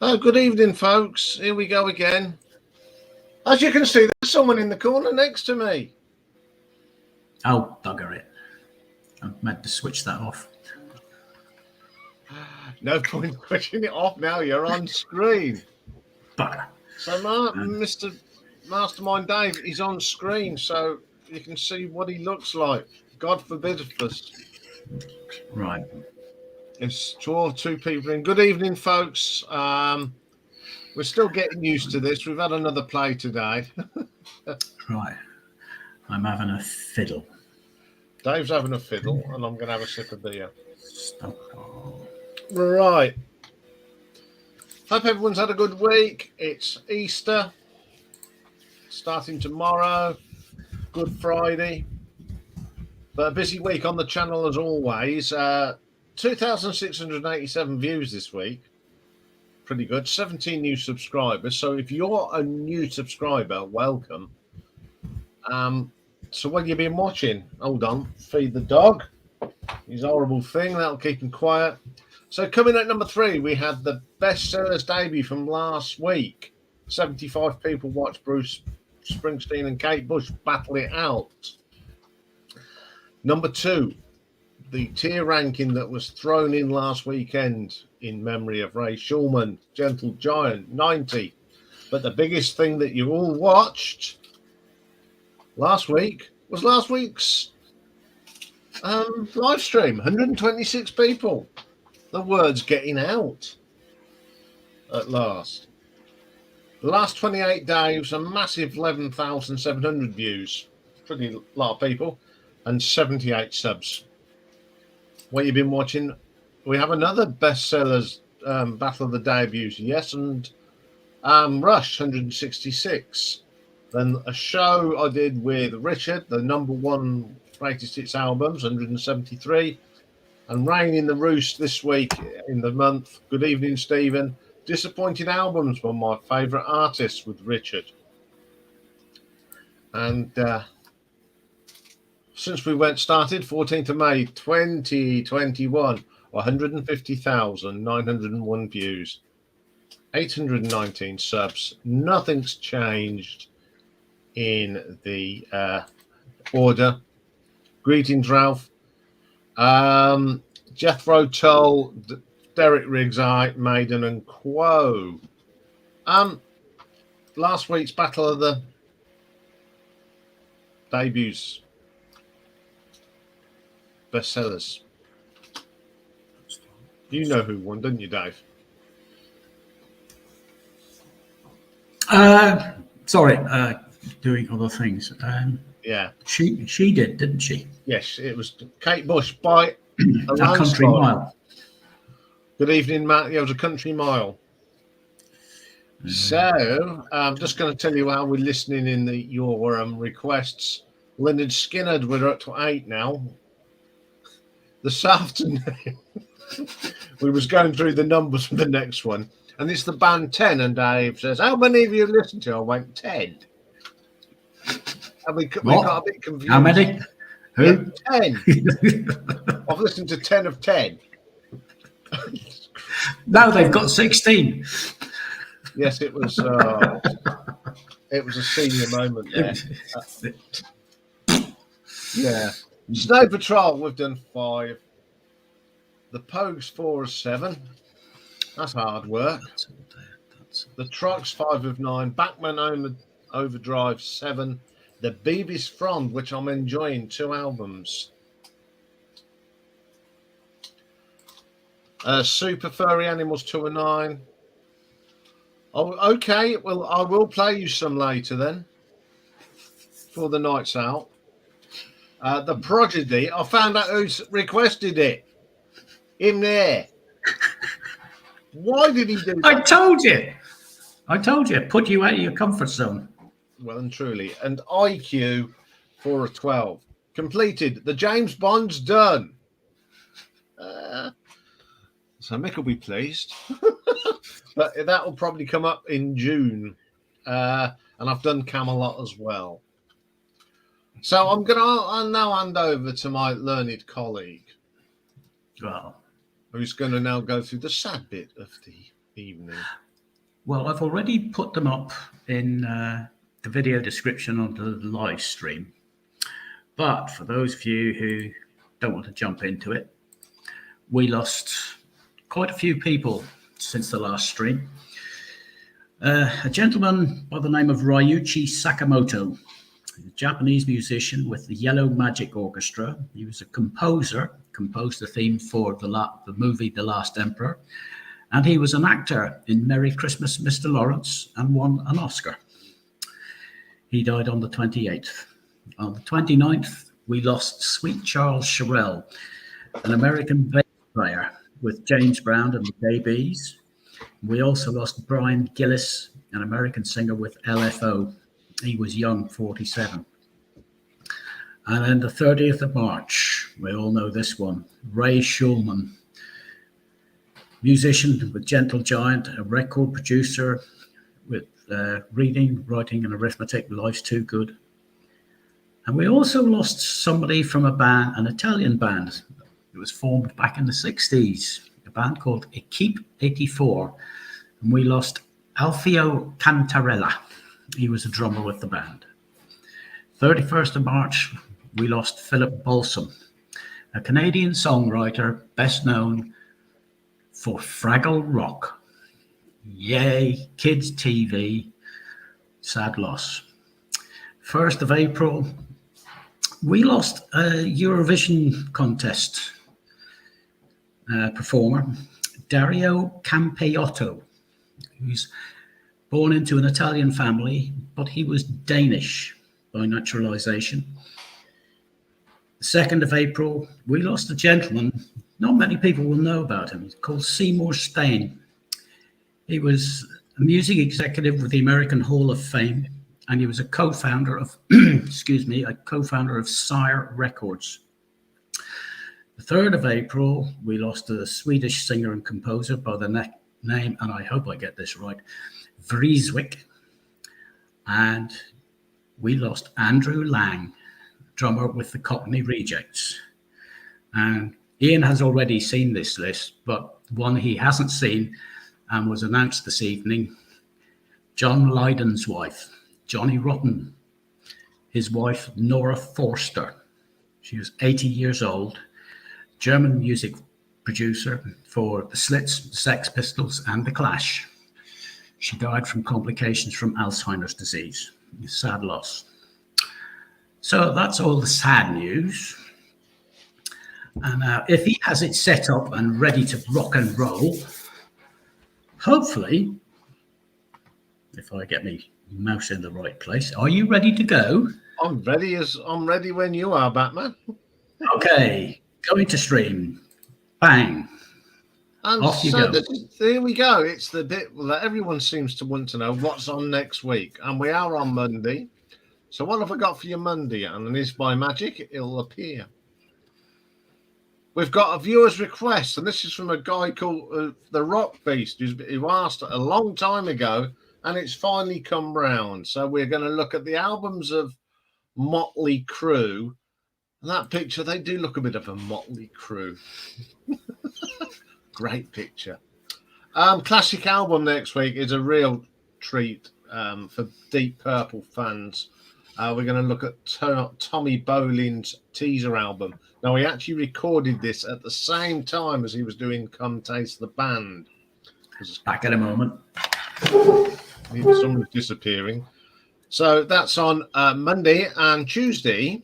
Oh, good evening, folks. Here we go again. As you can see, there's someone in the corner next to me. Oh, bugger it. I meant to switch that off. No point switching it off now. You're on screen. Bugger. So, Mr. Mastermind Dave is on screen, so you can see what he looks like. God forbid us. Right. It's two people in. Good evening, folks. We're still getting used to this. We've had another play today. Right. I'm having a fiddle. Dave's having a fiddle, and I'm going to have a sip of beer. Stop. Right. Hope everyone's had a good week. It's Easter. Starting tomorrow. Good Friday. But a busy week on the channel as always. 2,687 views this week. Pretty good. 17 new subscribers. So if you're a new subscriber, welcome. So what have you been watching? Hold on. Feed the dog. His horrible thing. That'll keep him quiet. So coming at number 3, we had the bestsellers debut from last week. 75 people watched Bruce Springsteen and Kate Bush battle it out. Number 2, the tier ranking that was thrown in last weekend in memory of Ray Shulman, Gentle Giant, 90. But the biggest thing that you all watched last week was last week's live stream. 126 people. The word's getting out at last. The last 28 days, a massive 11,700 views. Pretty lot of people. And 78 subs. What you've been watching? We have another bestsellers battle of the debuts. Yes, and Rush 166. Then a show I did with Richard, the #1 greatest hits albums, 173. And Rain in the Roost this week in the month. Good evening, Stephen. Disappointing albums were my favourite artists with Richard. And since we started, 14th of May 2021, 150,901 views, 819 subs. Nothing's changed in the order. Greetings, Ralph. Jethro Tull, Derek Riggs, Maiden, and Quo. Last week's Battle of the Debuts. Bestsellers. You know who won, don't you, Dave? Sorry, doing other things. Yeah. She did, didn't she? Yes, it was Kate Bush by a Country Mile. Good evening, Matt. Yeah, it was a Country Mile. So, I'm just going to tell you how we're listening in your requests. Leonard Skinner, we're up to 8 now. This afternoon, we was going through the numbers for the next one, and it's the band 10, and Dave says, how many of you listened to it? I went, 10. And we got a bit confused. How many? Who? Yeah, 10. I've listened to 10 of 10. No, they've got 16. Yes, it was a senior moment there. Yeah. Snow Patrol, we've done 5. The Pogues 4 of 7. That's hard work. The Trucks 5 of 9. Backman Overdrive 7. The Beavis Frond, which I'm enjoying, 2 albums. Super Furry Animals 2 of 9. Oh, okay. Well, I will play you some later then. For the night's out. The Prodigy. I found out who's requested it. Him there. Why did he do that? I told you. Put you out of your comfort zone. Well and truly. And IQ 4 of 12. Completed. The James Bond's done. So Mick will be pleased. But that will probably come up in June. And I've done Camelot as well. So I'll now hand over to my learned colleague. Well, who's going to now go through the sad bit of the evening. Well, I've already put them up in the video description on the live stream. But for those of you who don't want to jump into it, we lost quite a few people since the last stream. A gentleman by the name of Ryuichi Sakamoto, a Japanese musician with the Yellow Magic Orchestra. He was a composer, composed the theme for the movie The Last Emperor, and he was an actor in Merry Christmas, Mr. Lawrence, and won an Oscar. He died on the 28th. On the 29th, we lost Sweet Charles Sherrell, an American bass player with James Brown and the JBs. We also lost Brian Gillis, an American singer with LFO. He was young, 47. And then the 30th of March, we all know this one, Ray Shulman, musician with Gentle Giant, a record producer with reading, writing, and arithmetic. Life's Too Good. And we also lost somebody from an Italian band. It was formed back in the 60s, a band called Equipe 84. And we lost Alfio Cantarella. He was a drummer with the band. 31st of March, we lost Philip Balsam, a Canadian songwriter best known for Fraggle Rock. Yay, kids TV, sad loss. 1st of April, we lost a Eurovision contest performer, Dario Campeotto, who's born into an Italian family, but he was Danish by naturalization. 2nd of April, we lost a gentleman. Not many people will know about him. He's called Seymour Stein. He was a music executive with the American Hall of Fame, and he was a co-founder of, of Sire Records. The 3rd of April, we lost a Swedish singer and composer by the name, and I hope I get this right, Vrieswick. And we lost Andrew Lang, drummer with the Cockney Rejects. And Ian has already seen this list, but one he hasn't seen and was announced this evening, John Lydon's wife, Johnny Rotten, his wife, Nora Forster. She was 80 years old, German music producer for the Slits, the Sex Pistols, and the Clash. She died from complications from Alzheimer's disease. A sad loss. So that's all the sad news. And if he has it set up and ready to rock and roll, hopefully, if I get my mouse in the right place, are you ready to go? I'm ready when you are, Batman. Okay, going to stream. Bang. And off you so go. There we go. It's the bit that everyone seems to want to know what's on next week. And we are on Monday. So what have I got for you Monday? And it's by magic, it'll appear. We've got a viewer's request, and this is from a guy called The Rock Beast, who asked a long time ago, and it's finally come round. So we're going to look at the albums of Motley Crue. And that picture, they do look a bit of a Motley Crue. Great picture. Classic album next week is a real treat for Deep Purple fans. We're going to look at Tommy Bolin's teaser album. Now, he actually recorded this at the same time as he was doing Come Taste the Band. Back in a moment. Someone's disappearing. So that's on Monday and Tuesday.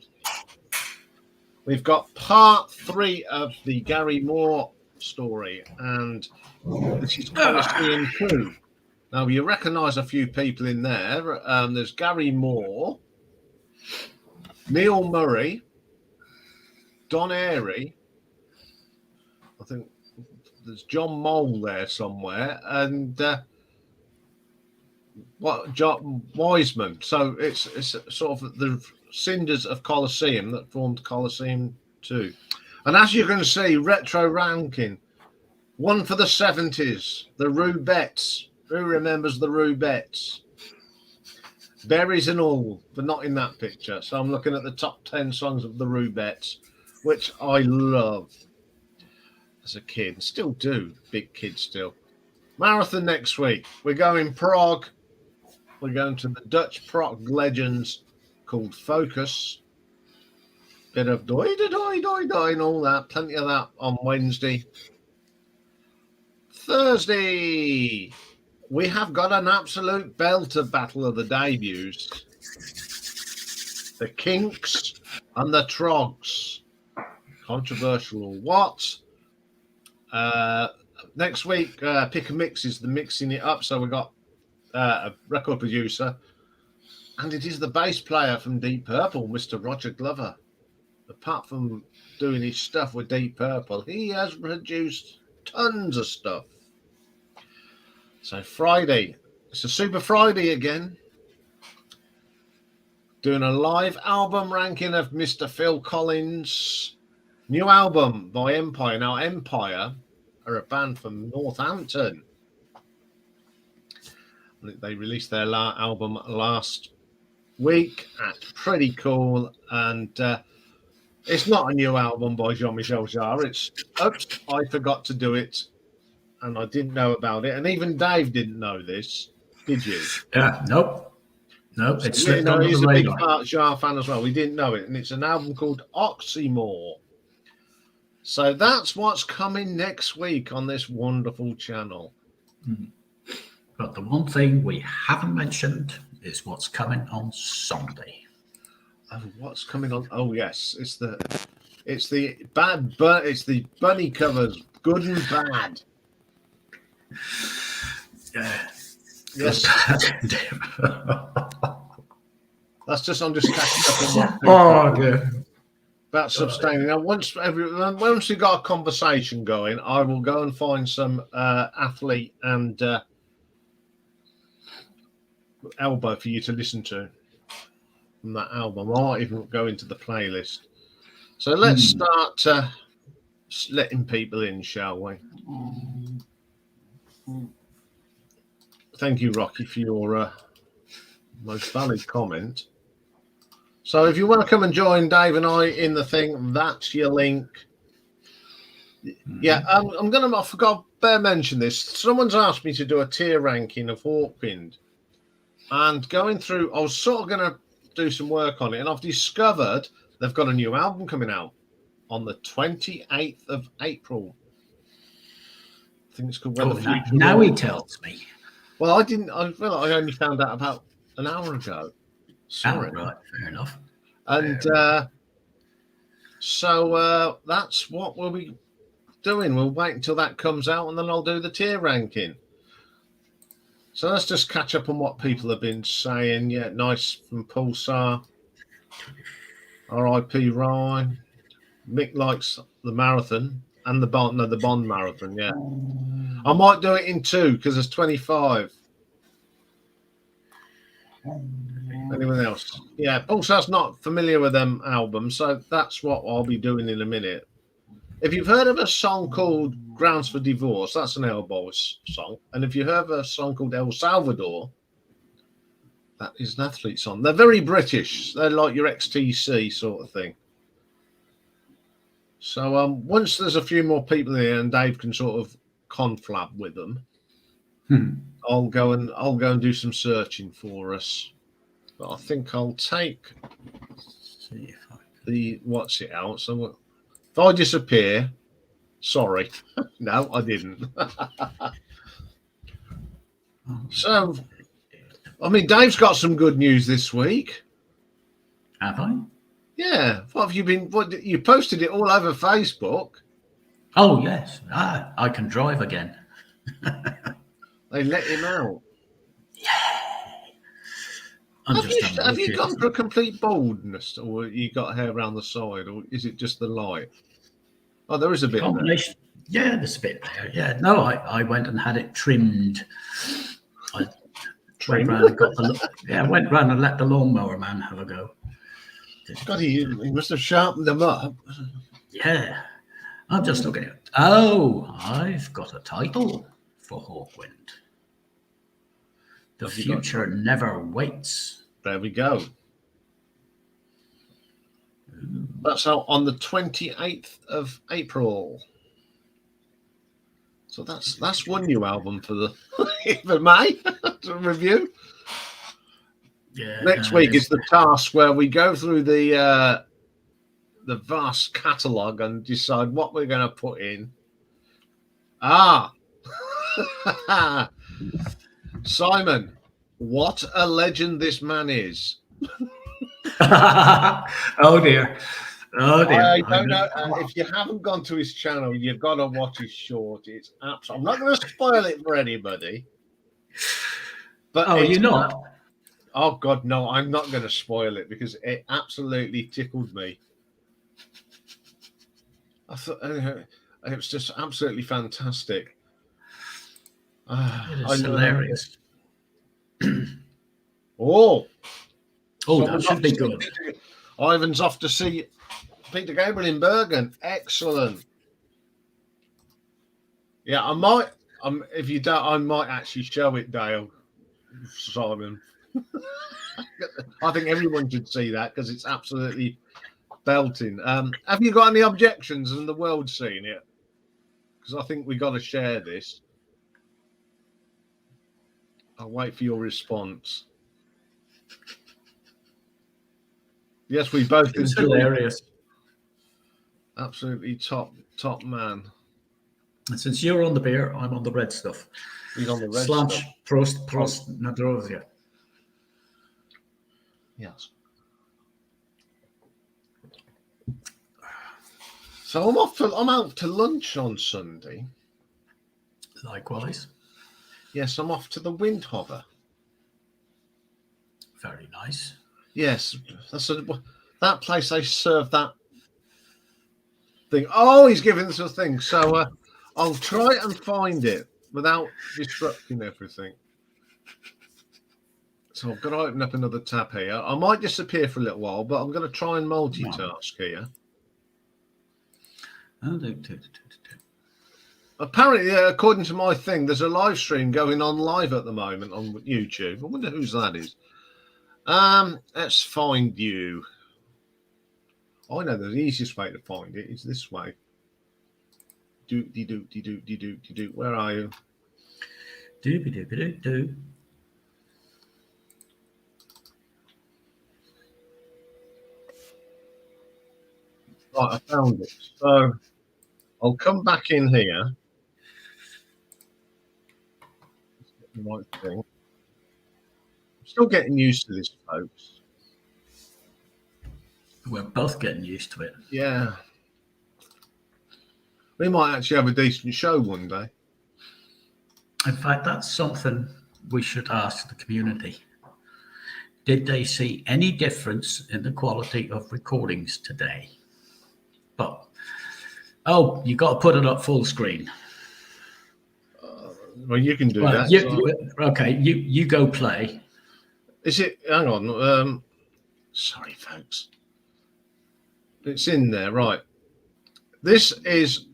We've got part 3 of the Gary Moore story, and this is Colosseum 2. Now, you recognise a few people in there. There's Gary Moore, Neil Murray, Don Airy. I think there's John Mole there somewhere, and John Wiseman. So it's sort of the cinders of Colosseum that formed Colosseum 2. And as you can see, retro ranking. One for the 70s, the Rubettes. Who remembers the Rubettes? Berries and all, but not in that picture. So I'm looking at the top 10 songs of the Rubettes, which I love. as a kid. Still do. Big kid still. Marathon next week. We're going Prague. We're going to the Dutch Prague legends called Focus. Bit of doi and all that. Plenty of that on Wednesday. Thursday, we have got an absolute belter battle of the debuts. The Kinks and the Trogs. Controversial what? Next week, Pick and Mix is the mixing it up. So we got a record producer, and it is the bass player from Deep Purple, Mr. Roger Glover. Apart from doing his stuff with Deep Purple, he has produced tons of stuff. So Friday, it's a Super Friday again. Doing a live album ranking of Mr. Phil Collins' new album by Empire. Now, Empire are a band from Northampton. They released their album last week. That's pretty cool. And it's not a new album by Jean-Michel Jarre. It's, oops, I forgot to do it. And I didn't know about it. And even Dave didn't know this. Did you? Nope. Nope, it's So, slipped under he's the a big radar. Jarre fan as well. We didn't know it. And it's an album called Oxymore. So that's what's coming next week on this wonderful channel. But the one thing we haven't mentioned is what's coming on Sunday. Oh, what's coming on? Oh, yes, it's the bad, but it's the bunny covers, good and bad. Yeah. Yes. That's just I'm just catching up on Oh, good. about sustaining. Now, once we got a conversation going, I will go and find some athlete and elbow for you to listen to from that album. I might even go into the playlist. So let's start letting people in, shall we? Thank you, Rocky, for your most valid comment. So if you want to come and join Dave and I in the thing, that's your link. Yeah, I forgot to mention this. Someone's asked me to do a tier ranking of Hawkwind. And going through, I was sort of going to do some work on it. And I've discovered they've got a new album coming out on the 28th of April. I think it's called When the Future Now Will. he tells me. Well, I didn't. I only found out about an hour ago. Sorry. Right, fair enough. And so that's what we'll be doing. We'll wait until that comes out, and then I'll do the tier ranking. So let's just catch up on what people have been saying. Yeah, nice from Pulsar. R.I.P. Ryan. Mick likes the marathon and the Bond marathon. Yeah, I might do it in two because there's 25. Anyone else? Yeah, Pulsar's not familiar with them albums, so that's what I'll be doing in a minute. If you've heard of a song called Grounds for Divorce, that's an Elbows song. And if you heard of a song called El Salvador, that is an athlete song. They're very British. They're like your XTC sort of thing. So once there's a few more people here and Dave can sort of conflab with them, I'll go and do some searching for us. But I think I'll take the what's it out. So if I disappear, sorry. No, I didn't. So, I mean, Dave's got some good news this week. Have I? Yeah. What have you been? What you posted it all over Facebook? Oh yes, I can drive again. They let him out. Yeah. Have you gone for a complete baldness, or you got hair around the side, or is it just the light? Oh, there is a bit. Combination. Yeah, there's a bit there. Yeah, no, I went and had it trimmed. I went round and let the lawnmower man have a go. God, he must have sharpened them up. Yeah, I'm just looking at it. Oh, I've got a title for Hawkwind. The future never waits. There we go. That's out on the 28th of April. So that's one new album for the for May to review. Yeah. Next week is the task where we go through the vast catalogue and decide what we're going to put in. Simon, what a legend this man is. Oh dear. Oh dear. I don't know. If you haven't gone to his channel, you've got to watch his short. It's absolutely. I'm not going to spoil it for anybody. But you're not? Oh God, no! I'm not going to spoil it because it absolutely tickled me. I thought it was just absolutely fantastic. It is hilarious. That should be good. Ivan's off to see Peter Gabriel in Bergen. Excellent. Yeah, I might. If you don't, I might actually show it, Dale. Simon. I think everyone should see that because it's absolutely belting. Have you got any objections in the world seen it? Because I think we got to share this. I'll wait for your response. Yes, we both It's enjoyed. Hilarious. Absolutely top man. And since you're on the beer, I'm on the red stuff. He's on the red Slanch, stuff. Prost, Nadrozia. Yes. So I'm out to lunch on Sunday. Likewise. Yes, I'm off to the Windhover. Very nice. Yes, that place they serve that thing. Oh, he's giving us a thing. So I'll try and find it without disrupting everything. So I've got to open up another tab here. I might disappear for a little while, but I'm going to try and multitask here. Apparently, according to my thing, there's a live stream going on live at the moment on YouTube. I wonder whose that is. Let's find you. I know the easiest way to find it is this way. Where are you? Do. Right, I found it. So I'll come back in here. The right thing. I'm still getting used to this, folks. We're both getting used to it. Yeah. We might actually have a decent show one day. In fact, that's something we should ask the community. Did they see any difference in the quality of recordings today? But, you got to put it up full screen. Well, you can do that. Okay, you go play. Is it? Hang on. Sorry, folks. It's in there, right? This is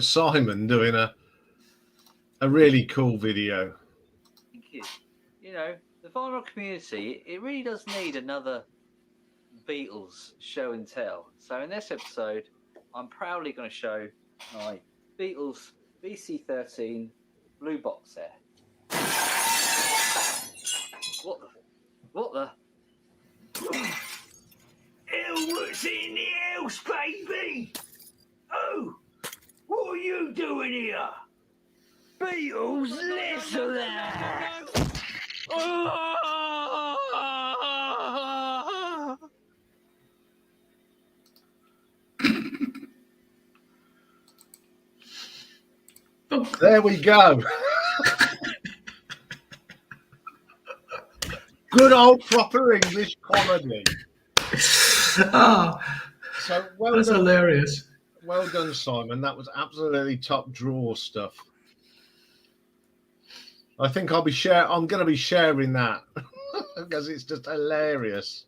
Simon doing a really cool video. Thank you. You know, the vinyl community, it really does need another Beatles show and tell. So in this episode, I'm proudly going to show my Beatles BC13 blue box set. What the? What's in the house, baby? Oh, what are you doing here? Beatles, listen that. There we go. Good old proper English comedy. So that's done. Hilarious. Well done, Simon. That was absolutely top drawer stuff. I think I'm going to be sharing that because it's just hilarious.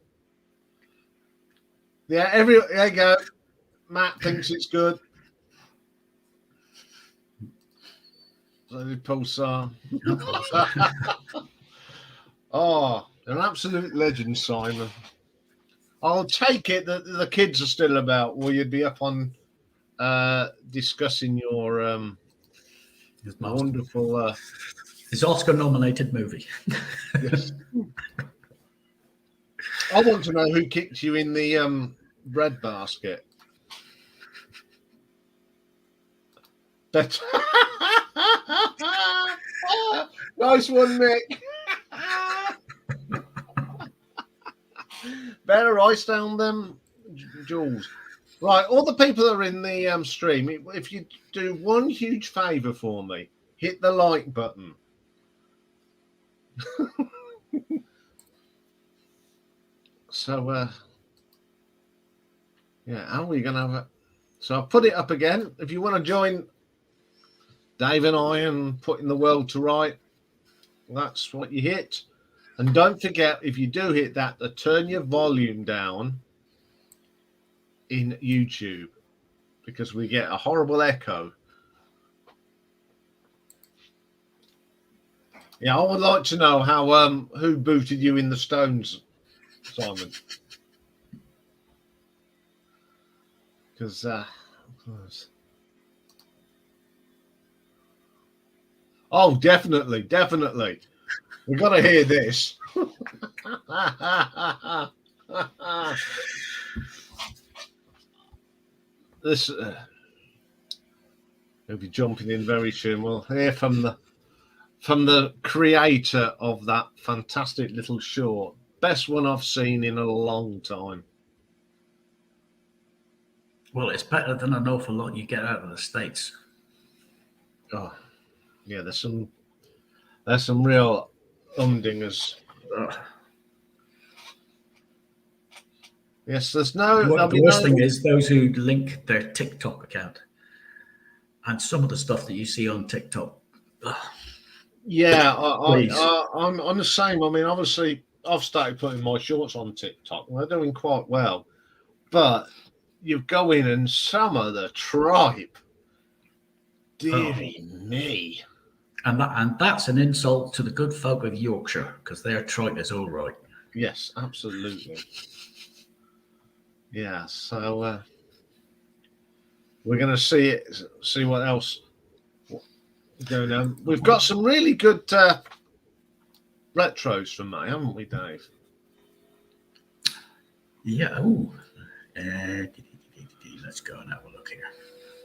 Yeah, there you go. Matt thinks it's good. So did Pulsar. Oh, an absolute legend, Simon. I'll take it that the kids are still about, or you'd be up on discussing your His wonderful. His Oscar-nominated movie. Yes. I want to know who kicked you in the bread basket. Nice one, Nick. Better ice down them, Jules. Right, all the people that are in the stream, if you do one huge favour for me, hit the like button. So, yeah, how are we going to have it? So I'll put it up again. If you want to join Dave and I and putting the world to right, that's what you hit. And don't forget, if you do hit that, to turn your volume down in YouTube, because we get a horrible echo. Yeah, I would like to know how who booted you in the Stones, Simon. Because oh, definitely. We've got to hear this. This he'll be jumping in very soon. We'll hear from the creator of that fantastic little short. Best one I've seen in a long time. Well, it's better than an awful lot you get out of the States. Oh, yeah, there's some real umdingers. Yes, there's no. The worst thing is those who link their TikTok account, and some of the stuff that you see on TikTok. Yeah, I'm the same. I mean, obviously, I've started putting my shorts on TikTok, and they're doing quite well. But you go in, and some of the tripe, dearie me. And that's an insult to the good folk of Yorkshire, because their tripe is all right. Yes, absolutely. Yeah, so we're going to see what else going on. We've got some really good retros from May, haven't we, Dave? Yeah. Oh, let's go and have a look here.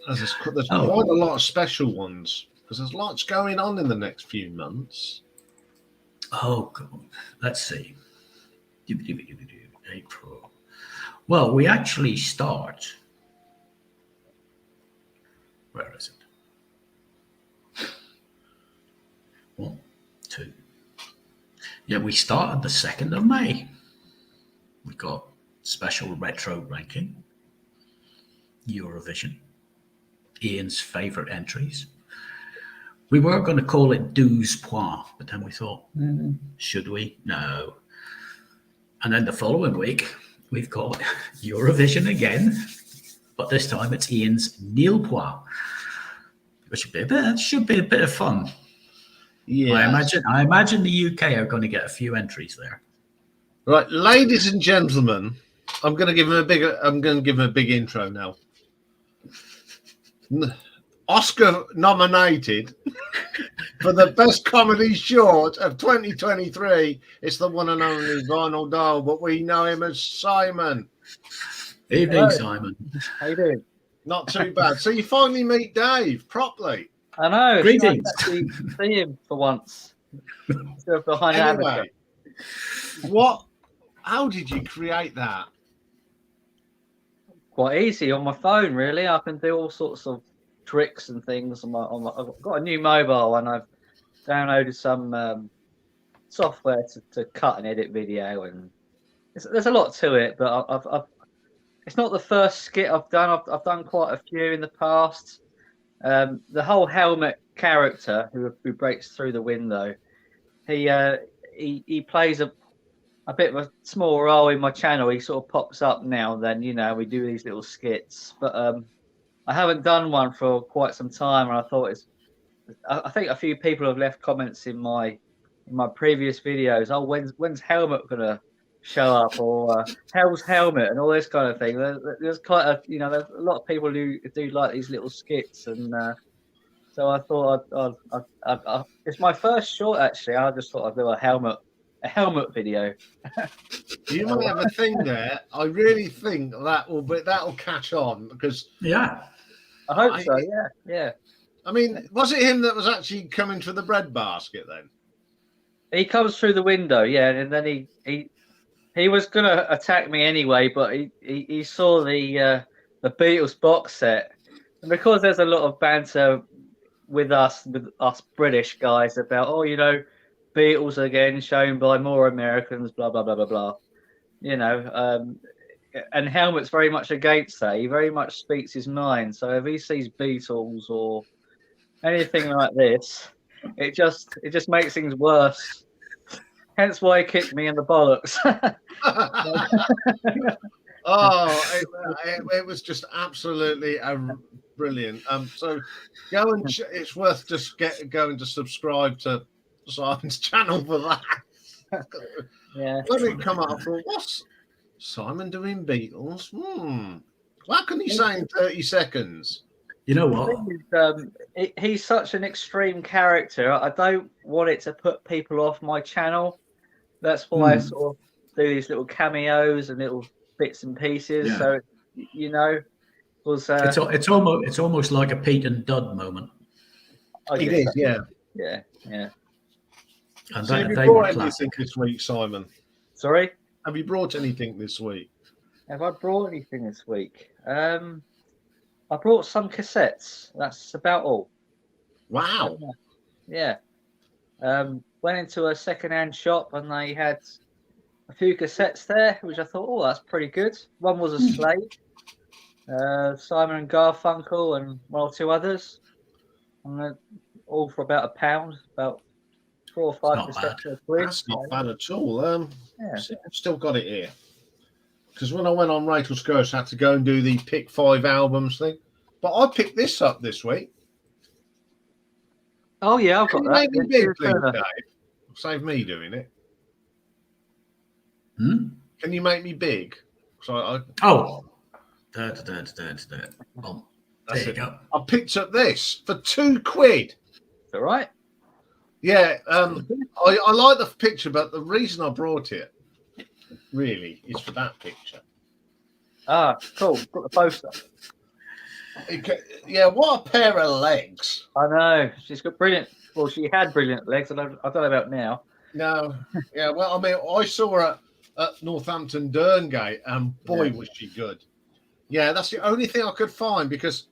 There's quite a lot of special ones, because there's lots going on in the next few months. Oh, God. Let's see. April. Well, we actually start. Where is it? 1, 2. Yeah, we started the 2nd of May. We got special retro ranking, Eurovision, Ian's favourite entries. We were going to call it 12 points, but then we thought, should we? No. And then the following week, we've got Eurovision again, but this time it's Ian's nil point, which should be a bit of fun. Yeah, I imagine the UK are going to get a few entries there. Right, ladies and gentlemen, I'm going to give him a big intro now. Oscar nominated for the best comedy short of 2023. It's the one and only Vinyl Doll, but we know him as Simon. Evening, hello. Simon. How you doing? Not too bad. So you finally meet Dave properly. I know. Greetings. Actually see him for once. Behind anyway, how did you create that? Quite easy on my phone, really. I can do all sorts of tricks and things on my. I've got a new mobile and I've downloaded some software to cut and edit video, and there's a lot to it. But I've it's not the first skit I've done. I've done quite a few in the past. The whole helmet character who breaks through the window, he plays a bit of a small role in my channel. He sort of pops up now and then. You know, we do these little skits, but I haven't done one for quite some time, and I thought I think a few people have left comments in my previous videos. Oh, when's Helmet gonna show up, or Hell's Helmet, and all this kind of thing. There's quite there's a lot of people who do like these little skits, and So I thought it's my first short actually. I just thought I'd do a helmet video. You might have a thing there. I really think that'll catch on because Yeah. I hope so. Yeah. I mean, was it him that was actually coming for the bread basket then? He comes through the window, yeah, and then he was gonna attack me anyway, but he saw the Beatles box set, and because there's a lot of banter with us British guys about Beatles again shown by more Americans, blah blah blah blah blah, and Helmut's very much against that. He very much speaks his mind. So if he sees Beatles or anything like this, it just makes things worse. Hence why he kicked me in the bollocks. It was just absolutely brilliant. So it's worth just going to subscribe to Simon's channel for that. Yeah. When it come up, I thought, what's Simon doing Beatles? What can he say in 30 seconds? You know what? He's such an extreme character. I don't want it to put people off my channel. That's why I sort of do these little cameos and little bits and pieces. Yeah. So, it's almost like a Pete and Dud moment. It is, yeah. Yeah. And So have you they brought were anything classic. this week, Simon? Sorry? Have you brought anything this week? Have I brought anything this week? I brought some cassettes. That's about all. Wow. Yeah. Went into a second-hand shop and they had a few cassettes there, which I thought, oh, that's pretty good. One was a Slade, Simon and Garfunkel, and one or two others. And all for about £1, about 4 or 5 cassettes for £1. That's not bad at all. I've still got it here. Because when I went on Rachel's Ghost, I had to go and do the pick 5 albums thing. But I picked this up this week. Oh, yeah, I've got that. Make me big, please, Dave. Save me doing it. Can you make me big? There you go. I picked up this for £2. Is that right? Yeah, I like the picture, but the reason I brought it really is for that picture. Ah, cool. Got the poster. Yeah, what a pair of legs. I know. She's got brilliant. Well, she had brilliant legs. I don't know about now. No. Yeah, well, I mean, I saw her at Northampton Derngate, and boy, was she good. Yeah, that's the only thing I could find because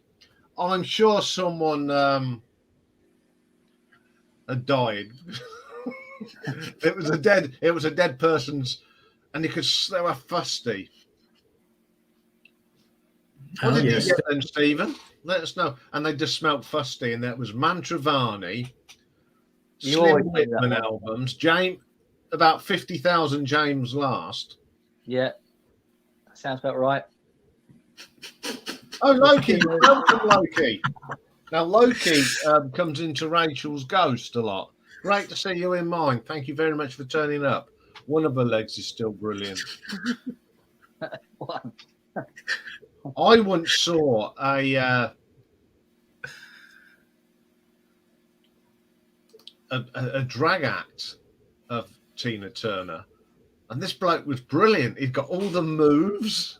I'm sure someone had died. It was a dead person's, and they were fusty. What did you get then, Stephen? Let us know. And they just smelled fusty, and that was Mantravani, Slim Whitman albums, James, about 50,000 James Last. Yeah, that sounds about right. Oh, Loki, welcome, Loki. Now, Loki comes into Rachel's Ghost a lot. Great to see you in mine. Thank you very much for turning up. One of her legs is still brilliant. One. I once saw a drag act of Tina Turner, and this bloke was brilliant. He'd got all the moves.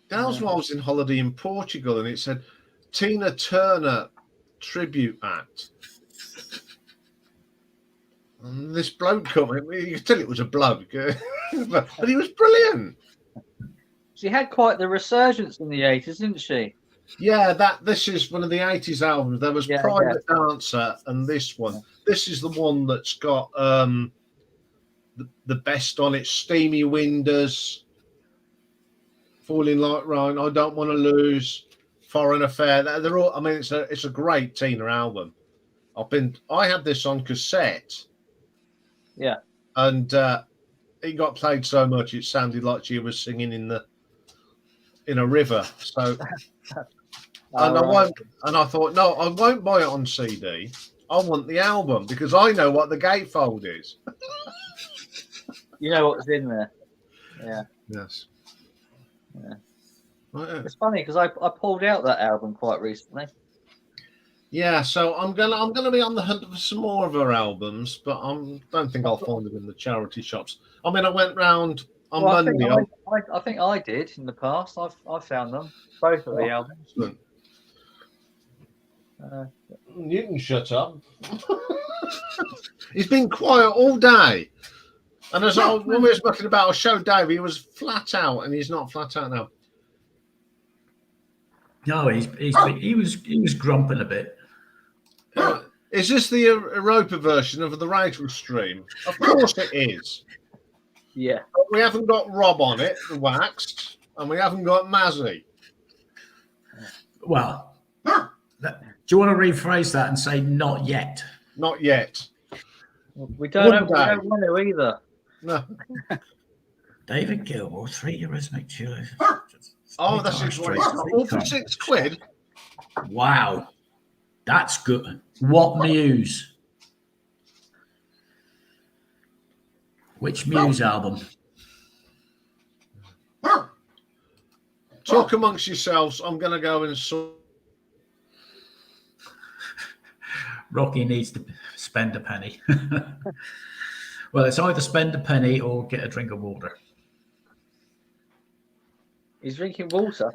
That was when I was in holiday in Portugal, and it said Tina Turner tribute act. And this bloke coming, you could tell it was a bloke, but he was brilliant. She had quite the resurgence in the 80s, didn't she? Yeah, this is one of the 80s albums. There was Private Dancer and this one. This is the one that's got the best on it. Steamy Windows, Falling Like Rain, I Don't Want to Lose, Foreign Affair. They're all. I mean, it's a great Tina album. I had this on cassette. Yeah. And it got played so much it sounded like she was singing in a river. So I thought, no, I won't buy it on CD. I want the album because I know what the gatefold is. You know what's in there. Yeah. Yes. Yeah. It's funny because I pulled out that album quite recently. Yeah, so I'm gonna be on the hunt for some more of her albums, but I don't think I'll find them in the charity shops. I mean, I went round on Well, Monday. I think I did in the past. I found them, both of the albums. Excellent. You can shut up. He's been quiet all day. And as when we were talking about, I'll show Dave, he was flat out, and he's not flat out now. No, he was grumping a bit. Is this the Europa version of the Rachel stream? Of course it is. Yeah. But we haven't got Rob on it, the waxed, and we haven't got Mazzy. Well, do you want to rephrase that and say not yet? Not yet. We don't want to either. No. David Gilmour, 3 Arithmetic Gillis. Oh, that's just what it's got. All for £6. Wow. That's good. What Muse? Which Muse album? Talk amongst yourselves. I'm going to go and sort. Rocky needs to spend a penny. Well, it's either spend a penny or get a drink of water. He's drinking water.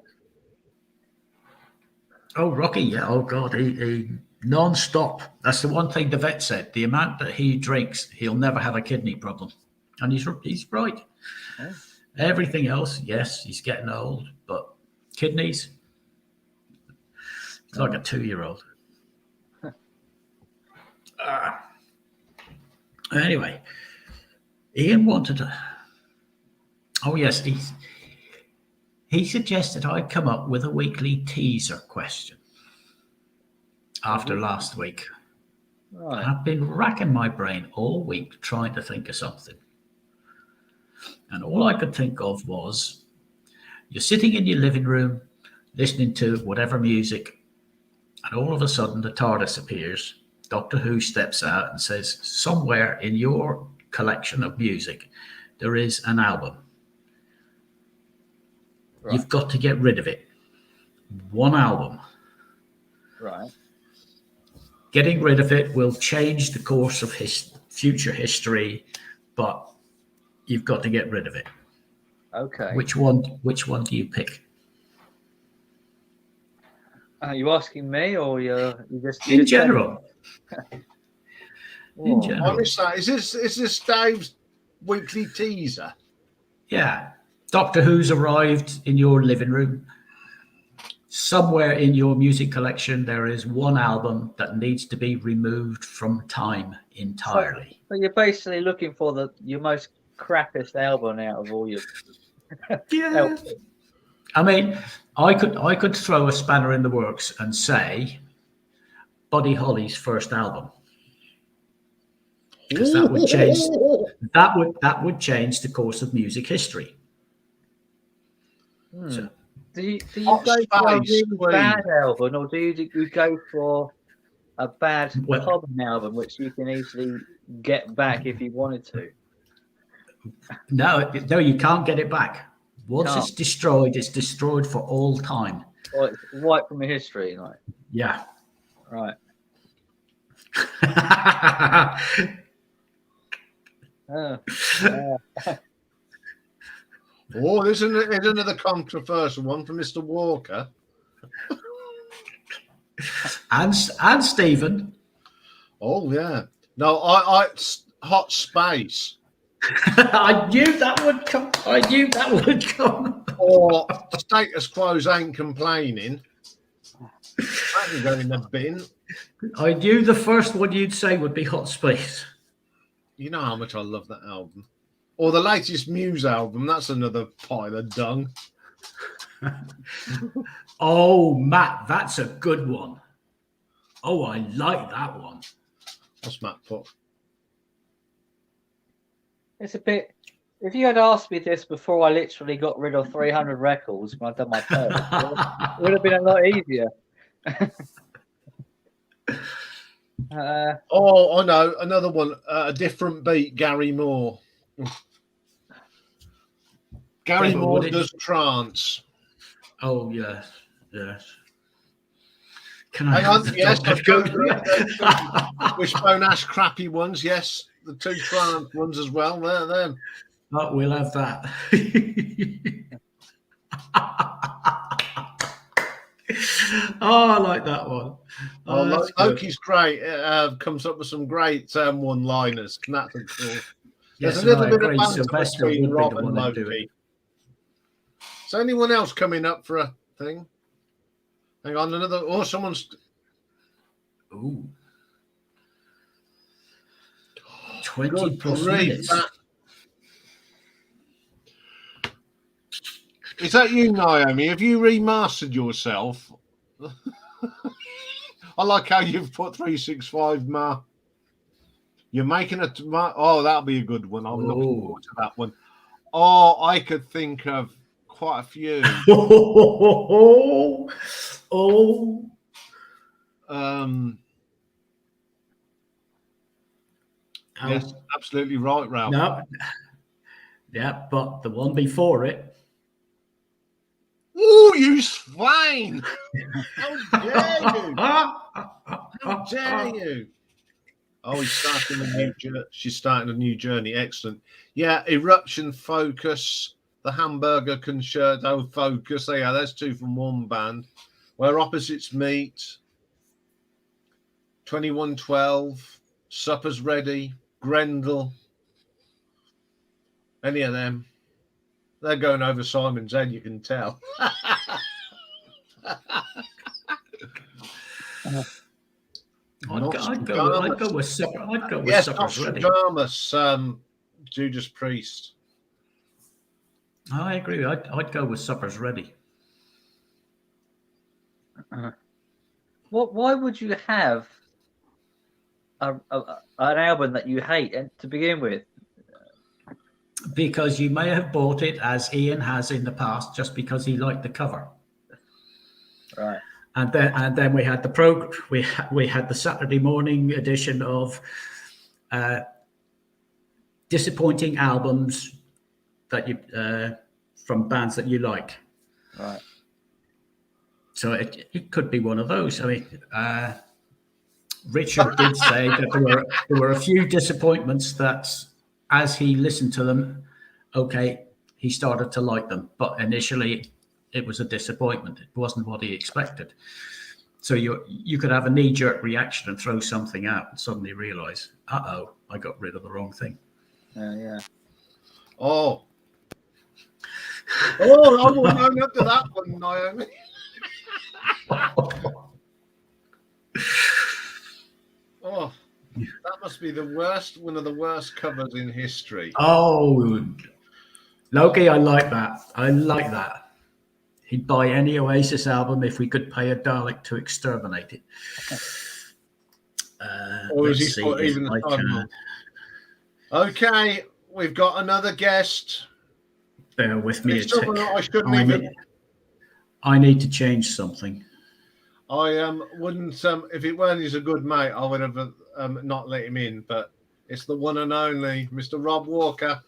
Oh, Rocky, yeah. Oh, God, he non-stop. That's the one thing the vet said. The amount that he drinks, he'll never have a kidney problem. And he's right. Oh. Everything else, yes, he's getting old, but kidneys, it's like a 2-year-old. Anyway, Iain wanted to. Oh, yes, he suggested I come up with a weekly teaser question after last week. Right. I've been racking my brain all week trying to think of something. And all I could think of was you're sitting in your living room listening to whatever music, and all of a sudden the TARDIS appears. Doctor Who steps out and says, somewhere in your collection of music, there is an album. Right. You've got to get rid of it. One album. Right. Getting rid of it will change the course of future history, but you've got to get rid of it. Okay. Which one do you pick? Are you asking me, or you just In general. Oh. Honestly, is this Dave's weekly teaser? Yeah. Doctor Who's arrived in your living room. Somewhere in your music collection, there is one album that needs to be removed from time entirely. So you're basically looking for your most crappiest album out of all your. Yeah. I mean, I could throw a spanner in the works and say Buddy Holly's first album, because that would change the course of music history. So, Do you go for a really bad album, or do you go for a bad common album, which you can easily get back if you wanted to? No, you can't get it back. Once it's destroyed for all time. Well, it's wiped from history, like. Yeah. Right. Oh, there's another controversial one from Mr. Walker. and Stephen. Oh, yeah. No, I Hot Space. I knew that would come. Or Status Quo's Ain't Complaining. That can go in the bin. I knew the first one you'd say would be Hot Space. You know how much I love that album. Or the latest Muse album. That's another pile of dung. Oh, Matt, that's a good one. Oh, I like that one. What's Matt put? It's a bit. If you had asked me this before I literally got rid of 300 records when I'd done my first, it would have been a lot easier. Oh, I know. Another one. A different beat, Gary Moore. Gary Moore does trance. Oh, yes. Yes. Can I Hang on, have the yes, dog I've got code? Wishbone Ash crappy ones, yes. The 2 Triumph ones as well. They're them. Oh, we'll have that. Oh, I like that one. Oh, that's good. Loki's great. Comes up with some great one-liners. That's cool. There's Yes, a little and I bit of agree. banter Sylvester between would be Rob the and one to do it. Loki. Is anyone else coming up for a thing? Hang on, another. Oh, someone's. Ooh. 20 Good plus grief, minutes. Is that you, Naomi? Have you remastered yourself? I like how you've put 365 Ma. You're making a. Oh, that'll be a good one. I'm looking forward to that one. Oh, I could think of quite a few. Oh. Yes, absolutely right, Ralph. No. Yeah, but the one before it. Ooh, you swine! How dare you? How dare you? Oh, he's starting a new journey. She's starting a new journey. Excellent. Yeah, Eruption Focus, the Hamburger Concerto Focus. Yeah, there's 2 from one band. Where Opposites Meet, 2112, Supper's Ready, Grendel. Any of them. They're going over Simon's head, you can tell. I'd go with Supper. I'd go with yes, Supper's Ready. Nostradamus, Judas Priest. I agree. I'd go with Supper's Ready. Why would you have an album that you hate to begin with? Because you may have bought it, as Ian has in the past, just because he liked the cover. Right. And then we had the program. We had the Saturday morning edition of disappointing albums that you from bands that you like. Right. So it could be one of those. I mean, Richard did say that there were a few disappointments that, as he listened to them, okay, he started to like them, but initially it was a disappointment. It wasn't what he expected. So you could have a knee-jerk reaction and throw something out and suddenly realize, I got rid of the wrong thing. Yeah. Oh, I wouldn't own up to that one, Naomi. Oh, that must be one of the worst covers in history. Oh, Loki, I like that. He'd buy any Oasis album if we could pay a Dalek to exterminate it. Or is he put even the time? Okay, we've got another guest. Bear with me a tick. I need to change something. I wouldn't if it weren't he's a good mate, I would have not let him in. But it's the one and only Mr. Rob Walker.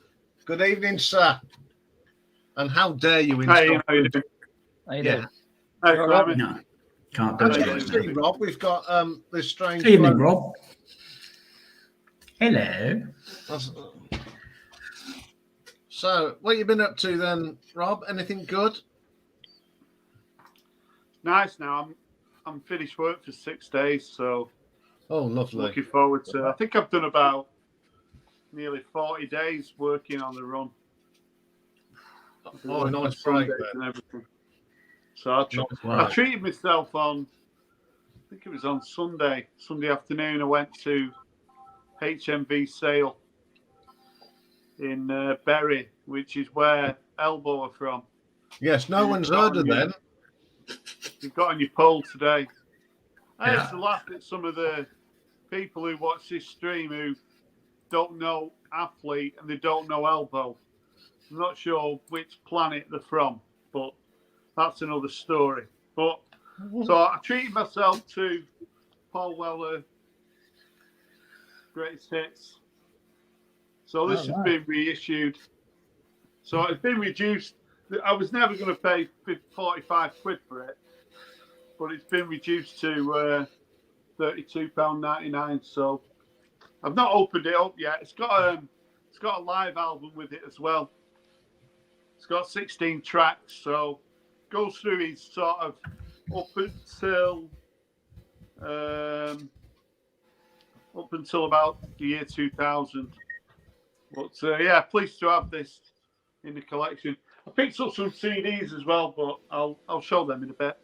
Good evening, sir. And how dare you install? How you doing? Yeah. Hey, Rob. No, can't do it. Rob, we've got this strange. Evening, Rob. Hello. So, what you been up to then, Rob? Anything good? Nice. Now I'm finished work for 6 days, so lovely. Looking forward to. I think I've done about nearly 40 days working on the run. Nice break and everything. So I treated myself on. I think it was on Sunday afternoon. I went to HMV Sale in Bury, which is where Elbow are from. Yes, no one's heard of them. You've got on your poll today. I used to laugh at some of the people who watch this stream who don't know Athlete and they don't know Elbow. I'm not sure which planet they're from, but that's another story. But so I treated myself to Paul Weller Greatest Hits. So this has been reissued. So it's been reduced. I was never going to pay 45 quid for it. but it's been reduced to £32.99. So I've not opened it up yet. It's got a live album with it as well. It's got 16 tracks, so goes through his sort of up until about the year 2000. But yeah, pleased to have this in the collection. I picked up some CDs as well, but I'll show them in a bit.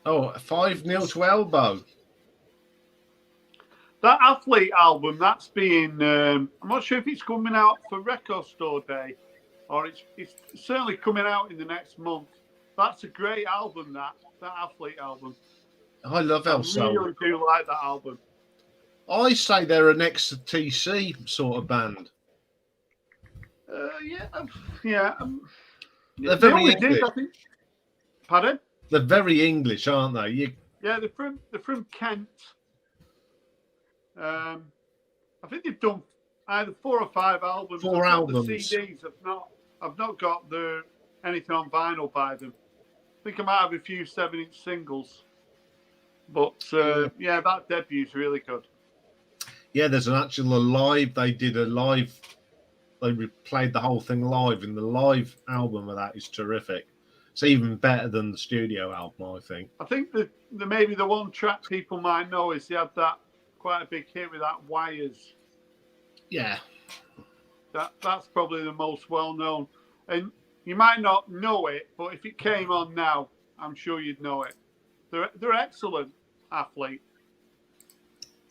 Oh, 5-0 to Elbow. That Athlete album, that's being, I'm not sure if it's coming out for Record Store Day, or it's certainly coming out in the next month. That's a great album, that Athlete album. I love El Sol. I really do like that album. I say they're an XTC sort of band. They're very English. I think. Pardon? They're very English, aren't they? Yeah, they're from Kent. I think they've done either 4 or 5 albums. Four albums. The CDs. I've not got anything on vinyl by them. I think I might have a few 7-inch singles. But yeah, that debute's really good. Yeah, there's an actual live. They did a live. They replayed the whole thing live, and the live album of that is terrific. It's even better than the studio album, I think. I think maybe the one track people might know is they had that quite a big hit with that Wires. Yeah. That's probably the most well known. And you might not know it, but if it came on now, I'm sure you'd know it. They're excellent, Athlete.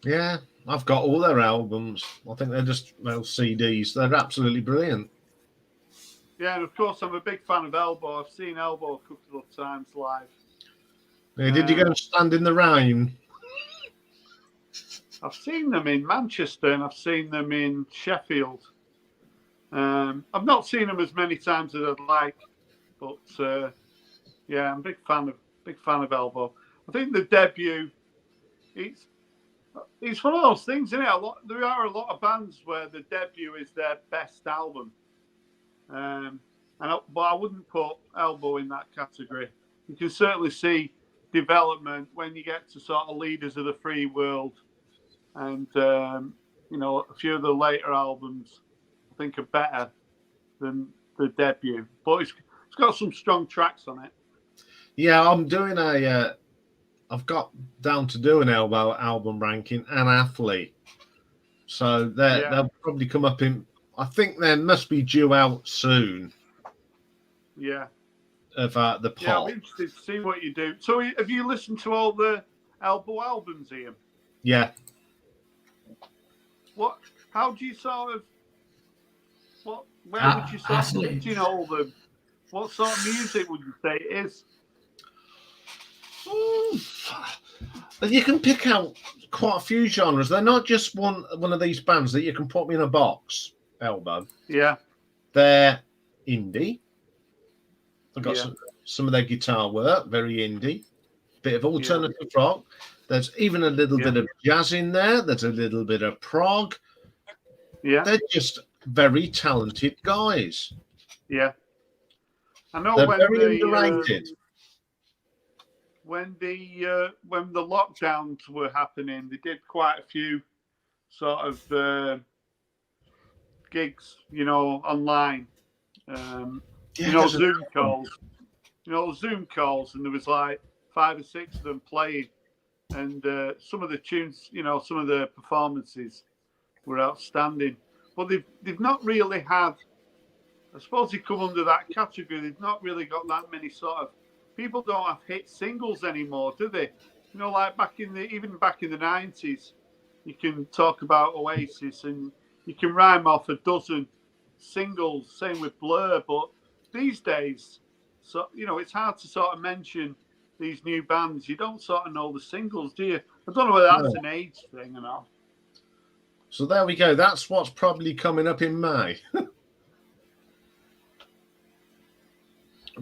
Yeah, I've got all their albums. I think they're just CDs. They're absolutely brilliant. Yeah, and of course, I'm a big fan of Elbow. I've seen Elbow a couple of times live. Yeah, did you go and stand in the rain? I've seen them in Manchester and I've seen them in Sheffield. I've not seen them as many times as I'd like, but yeah, I'm a big fan of Elbow. I think the debut, it's one of those things, isn't it? There are a lot of bands where the debut is their best album, but I wouldn't put Elbow in that category. You can certainly see development when you get to sort of Leaders of the Free World, and a few of the later albums I think are better than the debut, but it's got some strong tracks on it. Yeah, I'm doing I've got down to do an Elbow album ranking and Athlete, so they'll probably come up in. I think they must be due out soon. Yeah. Of the pop. Yeah, I'm interested to see what you do. So, have you listened to all the Elbow albums, Ian? Yeah. How do you sort of? Where would you sort of? Do you know all the? What sort of music would you say it is? You can pick out quite a few genres. They're not just one of these bands that you can put in a box. Elbow. Yeah. They're indie. I've got some of their guitar work, very indie. Bit of alternative rock. There's even a little bit of jazz in there. There's a little bit of prog. Yeah. They're just very talented guys. Yeah. I know they're when very underrated. When the lockdowns were happening, they did quite a few sort of gigs, online. Zoom calls. Zoom calls, and there was like 5 or 6 of them playing, and some of the tunes, some of the performances were outstanding. But they've not really had. I suppose they come under that category. They've not really got that many sort of. People don't have hit singles anymore, do they? Like back in the 90s, you can talk about Oasis and you can rhyme off a dozen singles. Same with Blur, but these days, it's hard to sort of mention these new bands. You don't sort of know the singles, do you? I don't know whether that's an age thing or not. So there we go. That's what's probably coming up in May.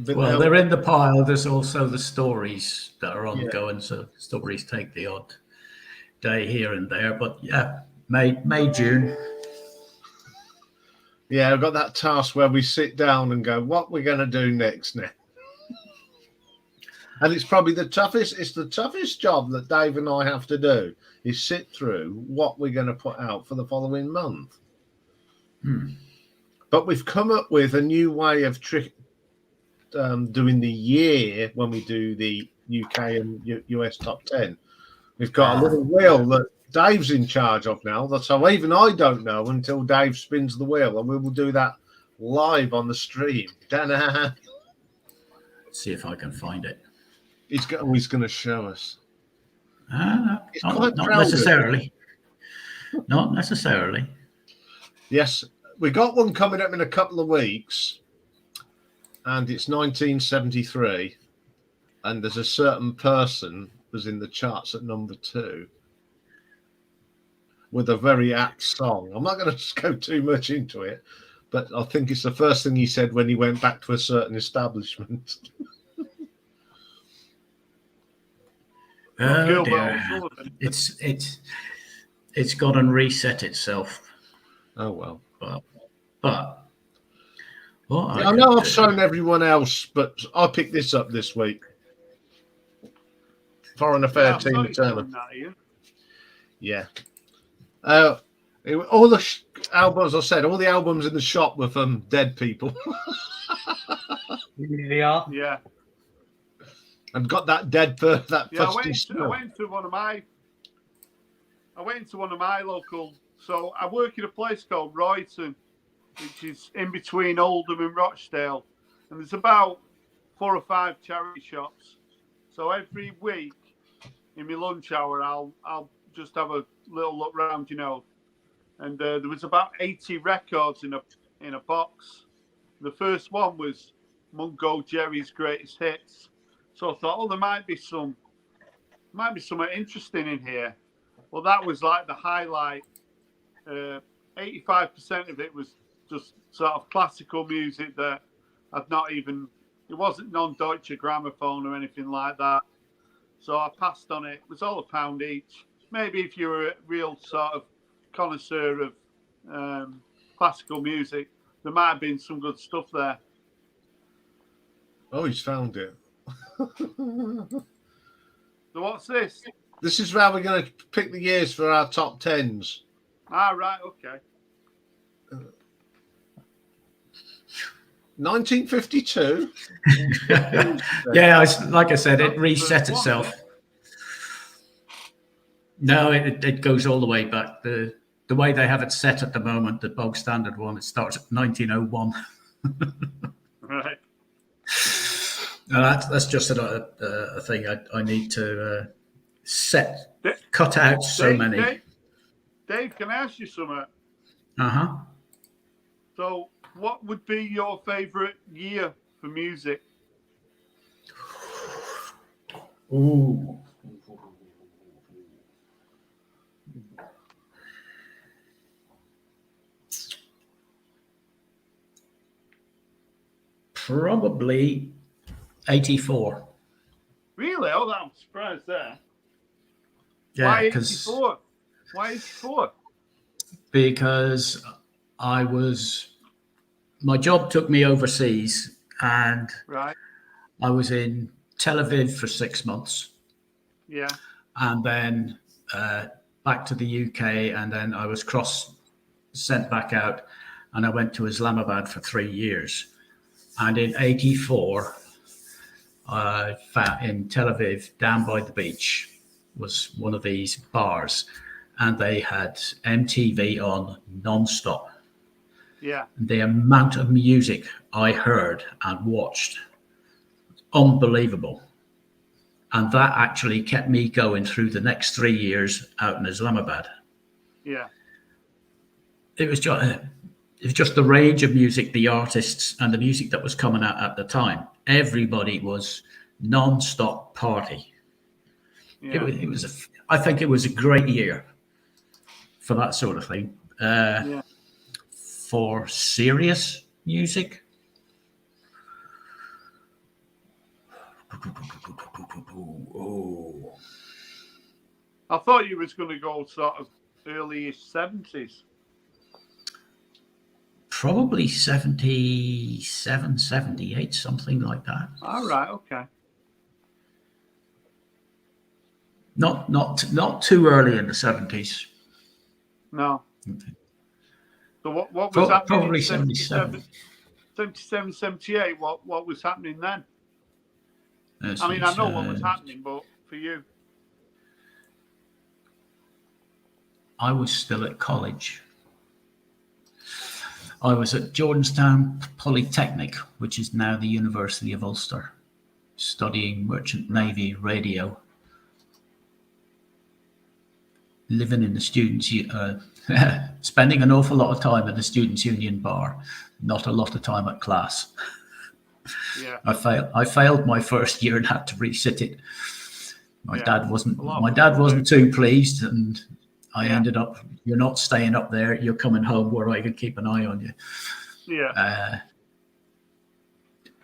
Well, they're in the pile. There's also the stories that are ongoing. So stories take the odd day here and there. But yeah, May, June. Yeah, I've got that task where we sit down and go, what we're going to do next now. And it's probably the toughest. It's the toughest job that Dave and I have to do is sit through what we're going to put out for the following month. But we've come up with a new way of doing the year when we do the UK and US top 10. We've got a little wheel that Dave's in charge of now. So even I don't know until Dave spins the wheel, and we will do that live on the stream. Let's see if I can find it. He's going to show us. Not necessarily. Not necessarily. Yes, we got one coming up in a couple of weeks, and it's 1973, and there's a certain person who's in the charts at number 2 with a very apt song. I'm not going to go too much into it, but I think it's the first thing he said when he went back to a certain establishment. Oh dear. It's gone and reset itself. Oh well. But I know I've shown everyone else, but I picked this up this week. Foreign Affair Team Tournament. Yeah. All the albums, I said, all the albums in the shop were from dead people. They are. Yeah. And got that dead that I went to one of my local. So I work in a place called Royton, which is in between Oldham and Rochdale, and there's about 4 or 5 charity shops. So every week in my lunch hour, I'll just have a little look round, And there was about 80 records in a box. The first one was Mungo Jerry's Greatest Hits. So I thought, there might be something interesting in here. Well, that was like the highlight. 85% of it was just sort of classical music that I've not even. It wasn't non-Deutsche Grammophon or anything like that. So I passed on it. It was all £1 each. Maybe if you were a real sort of connoisseur of classical music, there might have been some good stuff there. Oh, he's found it. So what's this? This is how we're going to pick the years for our top 10s. Right, okay. 1952. Yeah, like I said, it reset itself. No, it goes all the way back. The way they have it set at the moment, the bog standard one, it starts at 1901. Right. That's just a thing I need to cut out so many. Dave, can I ask you something? Uh-huh. So, what would be your favourite year for music? Ooh. Probably 84. Really? Oh, I'm surprised there. Yeah, why 84? Why 84? Because my job took me overseas, and right. I was in Tel Aviv for 6 months. Yeah. And then back to the UK, and then I was sent back out, and I went to Islamabad for 3 years. And in 84, in Tel Aviv, down by the beach, was one of these bars, and they had MTV on non-stop. Yeah. The amount of music I heard and watched, unbelievable. And that actually kept me going through the next 3 years out in Islamabad. Yeah. It was just the range of music, the artists, and the music that was coming out at the time. Everybody was non-stop party. Yeah. I think it was a great year for that sort of thing. For serious music, I thought you was going to go sort of early 70s. Probably 77, 78, something like that. All right, okay. Not too early in the 70s. No. So what was happening Probably in 77. 77, 78? What was happening then? Yes, I mean, I know what was happening, but for you, I was still at college. I was at Jordanstown Polytechnic, which is now the University of Ulster, studying Merchant Navy radio, living in the students' spending an awful lot of time at the Students' Union bar, not a lot of time at class. yeah. I failed my first year and had to resit it. My Yeah. dad wasn't too pleased, and I ended up, you're not staying up there, you're coming home where I could keep an eye on you. Yeah.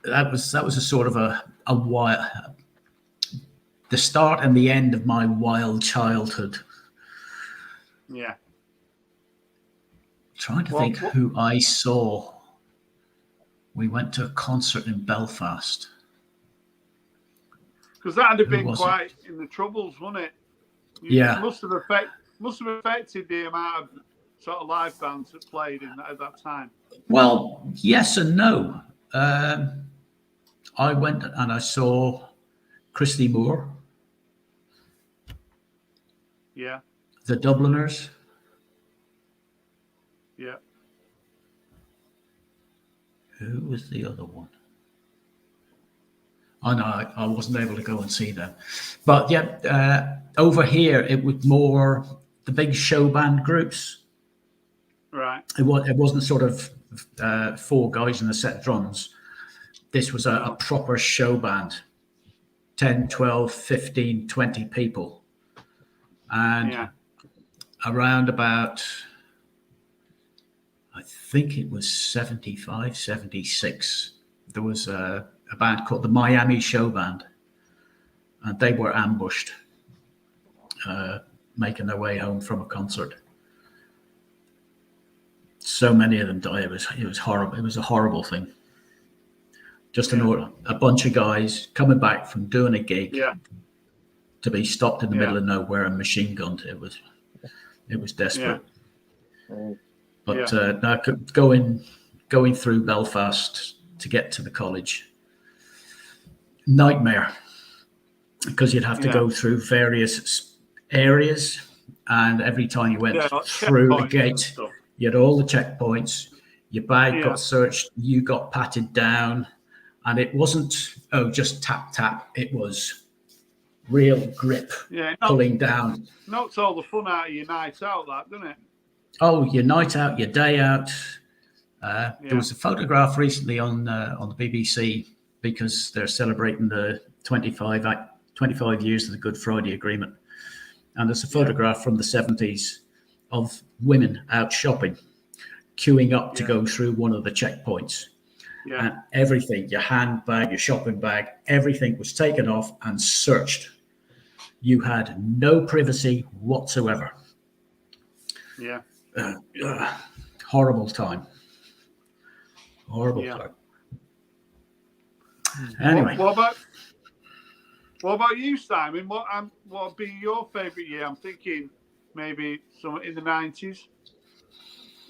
That was a sort of a wild, the start and the end of my wild childhood. Yeah. Trying to think who I saw. We went to a concert in Belfast. Because that would have been quite in the troubles, wouldn't it? Yeah. It must have affected the amount of sort of live bands that played at that time. Well, yes and no. I went and I saw Christy Moore. Yeah. The Dubliners. Yeah. Who was the other one? Oh no, I wasn't able to go and see them. But yeah, over here it was more the big show band groups. Right. It wasn't sort of four guys in a set of drums. This was a proper show band. 10, 12, 15, 20 people. And around about, I think it was 75, 76, there was a band called the Miami Show Band, and they were ambushed, making their way home from a concert. So many of them died. It was horrible. It was a horrible thing. Just a bunch of guys coming back from doing a gig to be stopped in the middle of nowhere and machine gunned. It was desperate. Yeah. But now going through Belfast to get to the college, nightmare, because you'd have to go through various areas, and every time you went through the gate, you had all the checkpoints. Your bag got searched. You got patted down. And it wasn't, just tap, tap. It was real grip, pulling down. Knocks all the fun out of your night out, that, doesn't it? Oh, your night out, your day out. There was a photograph recently on the BBC, because they're celebrating the 25 years of the Good Friday Agreement. And there's a photograph from the 70s of women out shopping, queuing up to go through one of the checkpoints. Yeah. And everything, your handbag, your shopping bag, everything was taken off and searched. You had no privacy whatsoever. Yeah. Horrible time. Horrible time. Anyway. What about you, Simon? What would be your favourite year? I'm thinking maybe some in the 90s.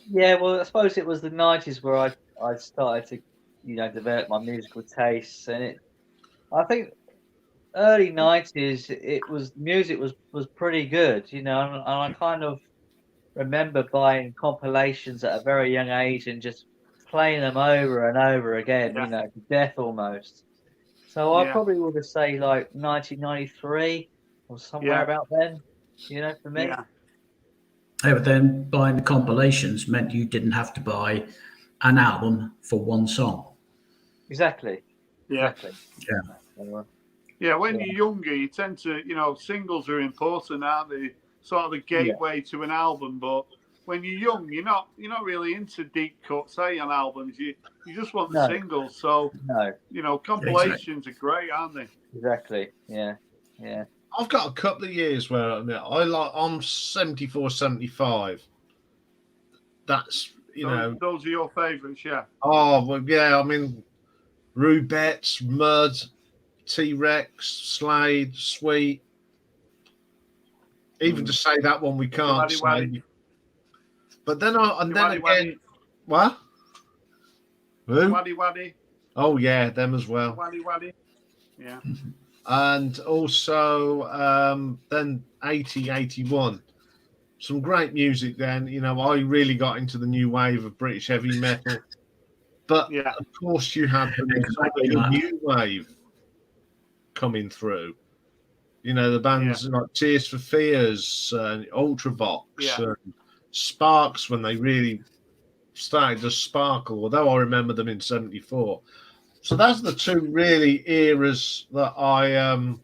Yeah, well, I suppose it was the 90s where I started to develop my musical tastes, and I think early 90s music was pretty good, and I kind of remember buying compilations at a very young age and just playing them over and over again, to death almost. So I probably would say like 1993 or somewhere about then, for me. Yeah, but then buying the compilations meant you didn't have to buy an album for one song. Exactly. Yeah. Exactly. Yeah. When you're younger, you tend to, singles are important, aren't they? Sort of the gateway to an album. But when you're young, you're not really into deep cuts, on albums. You just want the singles. So compilations are great, aren't they? Exactly. Yeah. Yeah. I've got a couple of years where I'm 74, 75. That's those are your favourites, yeah. Oh well, yeah. I mean, Rubettes, Mud, T-Rex, Slade, Sweet. Even to say that one we can't Waddy say. Waddy. But then Waddy again, Waddy. what? Who? Waddy Waddy. Oh yeah, them as well. Waddy Waddy. Yeah. And also then 80, 81. Some great music then. You know, I really got into the new wave of British heavy metal. But Yeah. of course you had the new wave coming through. You know, the bands like Tears for Fears, Ultravox, and Sparks when they really started to sparkle, although I remember them in 74. So that's the two really eras that I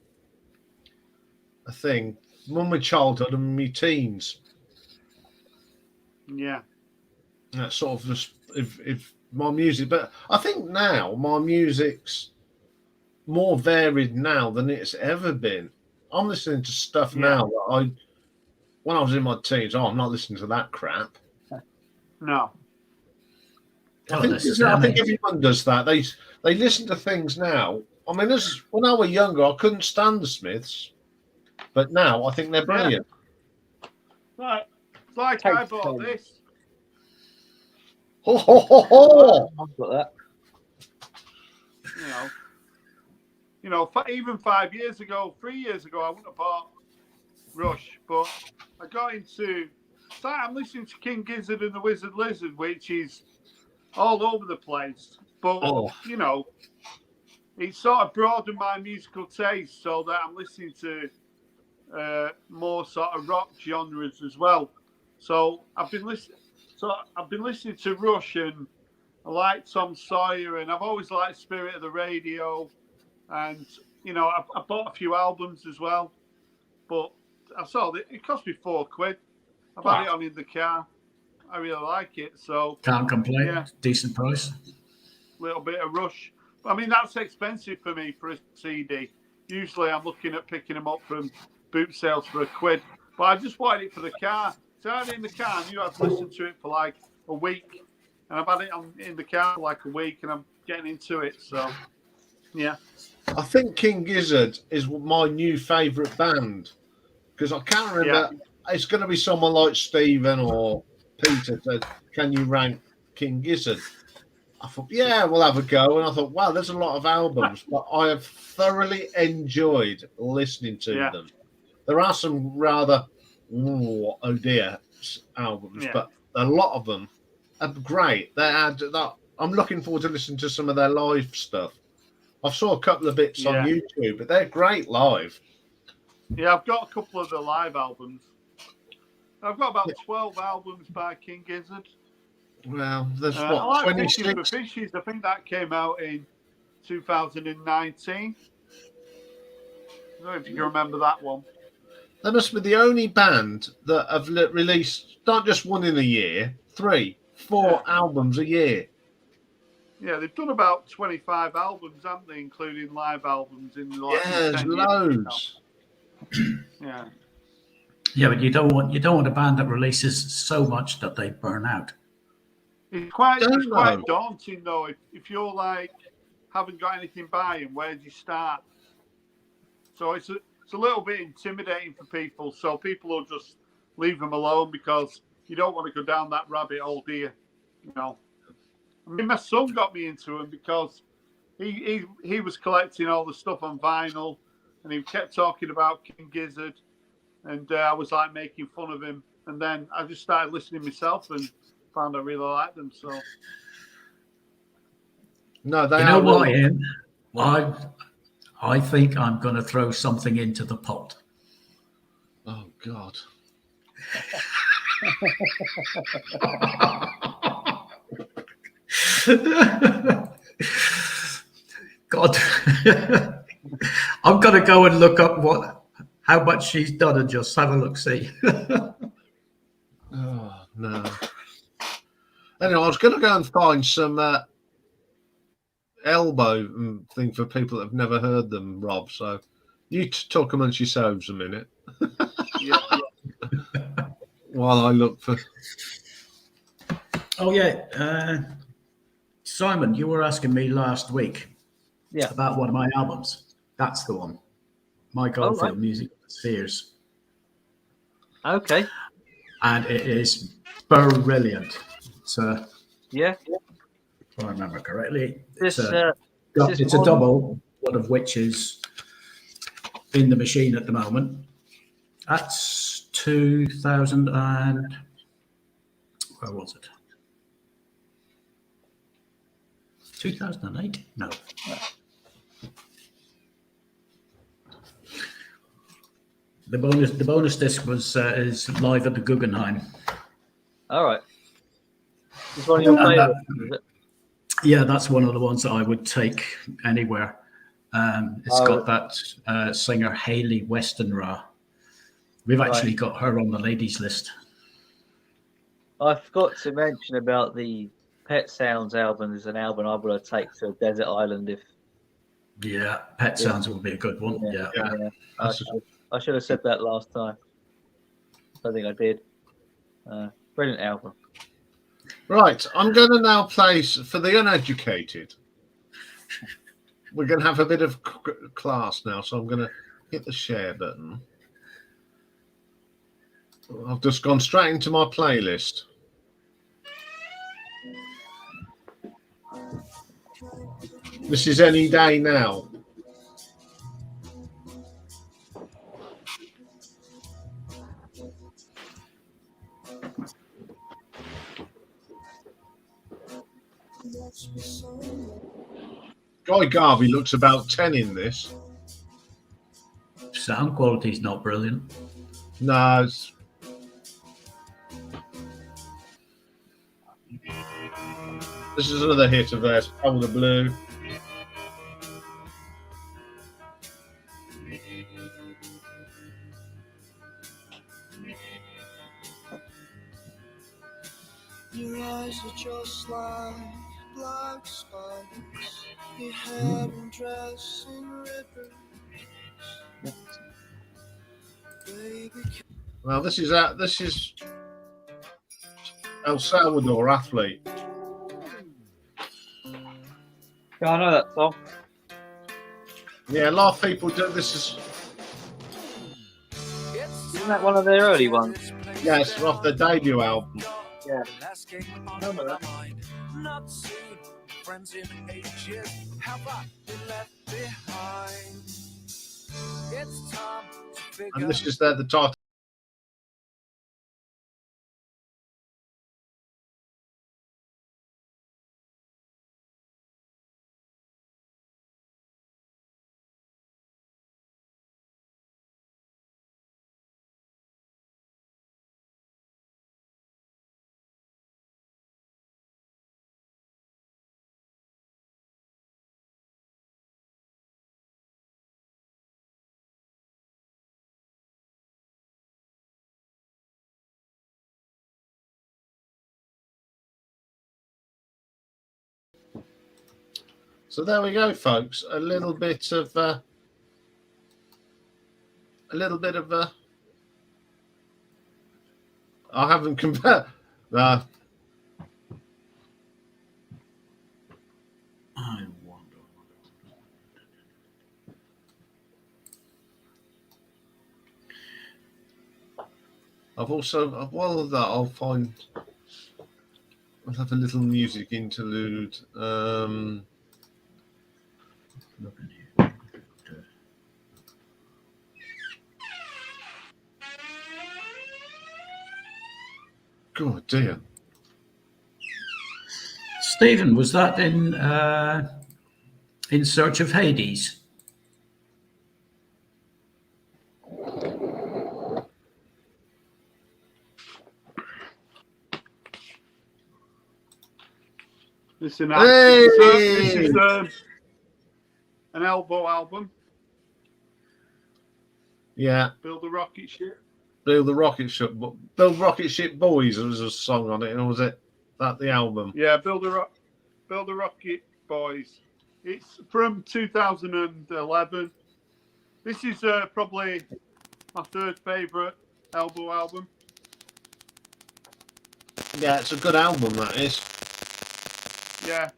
think, one my childhood and my teens. Yeah. That's sort of just if my music, but I think now my music's more varied now than it's ever been. I'm listening to stuff now that when I was in my teens, I'm not listening to that crap. No. I think everyone does that. They listen to things now. I mean, when I was younger, I couldn't stand the Smiths, but now I think they're brilliant. Right. It's like I bought this. Ho, ho, ho, ho. I've got that. Even 5 years ago, 3 years ago, I wouldn't have bought Rush, but I got into. So I'm listening to King Gizzard and the Wizard Lizard, which is all over the place. But it sort of broadened my musical taste, so that I'm listening to more sort of rock genres as well. So I've been listening to Rush, and I like Tom Sawyer, and I've always liked Spirit of the Radio. And, I bought a few albums as well, but I saw it cost me £4. I've had it on in the car. I really like it. So can't complain. Yeah. Decent price. Little bit of Rush. I mean, that's expensive for me for a CD. Usually I'm looking at picking them up from boot sales for £1. But I just wanted it for the car. So I had it in the car. I knew I'd listen to it for like a week. And I've had it in the car for like a week, and I'm getting into it. So, yeah. I think King Gizzard is my new favourite band, because I can't remember. Yeah. It's going to be someone like Stephen or Peter said, "Can you rank King Gizzard?" I thought, yeah, we'll have a go. And I thought, wow, there's a lot of albums, but I have thoroughly enjoyed listening to them. There are some rather, oh dear, albums, but a lot of them are great. I'm looking forward to listening to some of their live stuff. I saw a couple of bits on YouTube, but they're great live. Yeah, I've got a couple of the live albums. I've got about 12 albums by King Gizzard. Well, there's I like 26? Fishing for Fishes. I think that came out in 2019. I don't know if you can remember that one. They must be the only band that have released not just one in a year, 3, 4 albums a year. Yeah, they've done about 25 albums, haven't they, including live albums in like there's loads. Yeah. Yeah, but you don't want a band that releases so much that they burn out. It's quite daunting though. If you're like haven't got anything by and where do you start? So it's a little bit intimidating for people. So people will just leave them alone because you don't want to go down that rabbit hole, do you? I mean, my son got me into him because he was collecting all the stuff on vinyl, and he kept talking about King Gizzard, and I was like making fun of him, and then I just started listening myself and found I really liked them. So, no, they you know what, Ian? I think I'm going to throw something into the pot. Oh God. God, I'm going to go and look up how much she's done and just have a look see. Oh no. Anyway, I was going to go and find some elbow thing for people that have never heard them, Rob. So you talk amongst yourselves a minute. While I look for. Oh yeah. Simon, you were asking me last week about one of my albums. That's the one. My God for the Music of the Spheres. Okay. And it is brilliant. It's Yeah. if I remember correctly, This. it's Is this a modern? double, one of which is in the machine at the moment. That's 2000 and where was it? 2008? No. The bonus disc was is live at the Guggenheim. All right. It's one of your favorites, is it? Yeah, that's one of the ones that I would take anywhere. It's got that singer Hayley Westenra. We've actually got her on the ladies list. I forgot to mention about the Pet Sounds album. There's an album I would take to a desert island if. Yeah, Pet Sounds would be a good one. Yeah. I should have said that last time. I think I did. Brilliant album. Right, I'm going to now play for the uneducated. We're going to have a bit of class now, so I'm going to hit the share button. I've just gone straight into my playlist. This is Any Day Now. Guy Garvey looks about 10 in this. Sound quality's not brilliant. No. This is another hit of theirs, Powder Blue. Your eyes are just like black spikes. Your hair and dress in ribbons. Baby, Well, this is El Salvador Athlete. Yeah, I know that song. Yeah, a lot of people do. This is Isn't that one of their early ones? yes, off their debut album. Yeah. remember that. Not seen friends in ages. Have I been left behind? It's time to figure. And this is the title. So there we go, folks. A little bit of I haven't compared. I wonder. I've also, while of that, I'll have a little music interlude. Looking here. God dear. Stephen, was that in Search of Hades? This is an Elbow album. Yeah. Build a Rocket Ship. Build the Rocket Ship Boys. There was a song on it, or was it that the album? Yeah, Build a Rocket Boys. It's from 2011. This is probably my third favourite Elbow album. Yeah, it's a good album, that is. Yeah.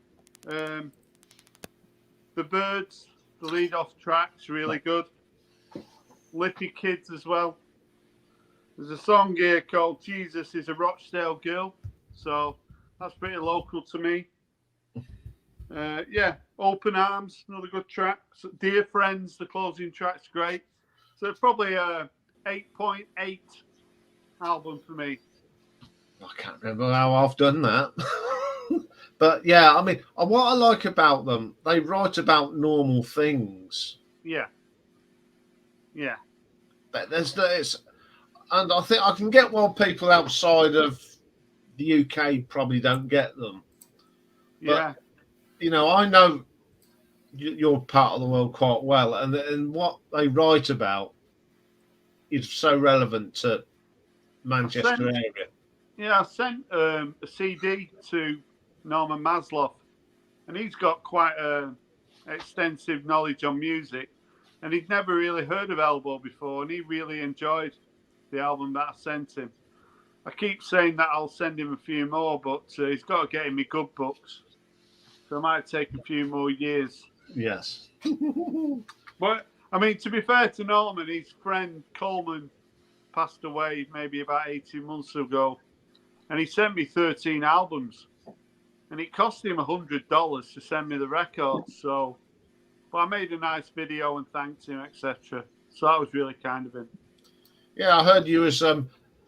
The Birds, the lead off track's really good. Lippy Kids as well. There's a song here called Jesus is a Rochdale Girl. So that's pretty local to me. Yeah, Open Arms, another good track. So Dear Friends, the closing track's great. So it's probably a 8.8 album for me. I can't remember how I've done that. But yeah, I mean, what I like about them, they write about normal things. Yeah. And I think I can get why people outside of the UK probably don't get them. Yeah. But, you know, I know you're part of the world quite well, and what they write about is so relevant to Manchester area. Yeah, I sent a CD to Norman Maslow, and he's got quite extensive knowledge on music, and he'd never really heard of Elbow before, and he really enjoyed the album that I sent him. I keep saying that I'll send him a few more, but he's got to get in me good books, so it might take a few more years. Yes. But, I mean, to be fair to Norman, his friend Coleman passed away maybe about 18 months ago, and he sent me 13 albums, and it cost him $100 to send me the records. So, but I made a nice video and thanked him, etc. So that was really kind of him. Yeah, I heard you was.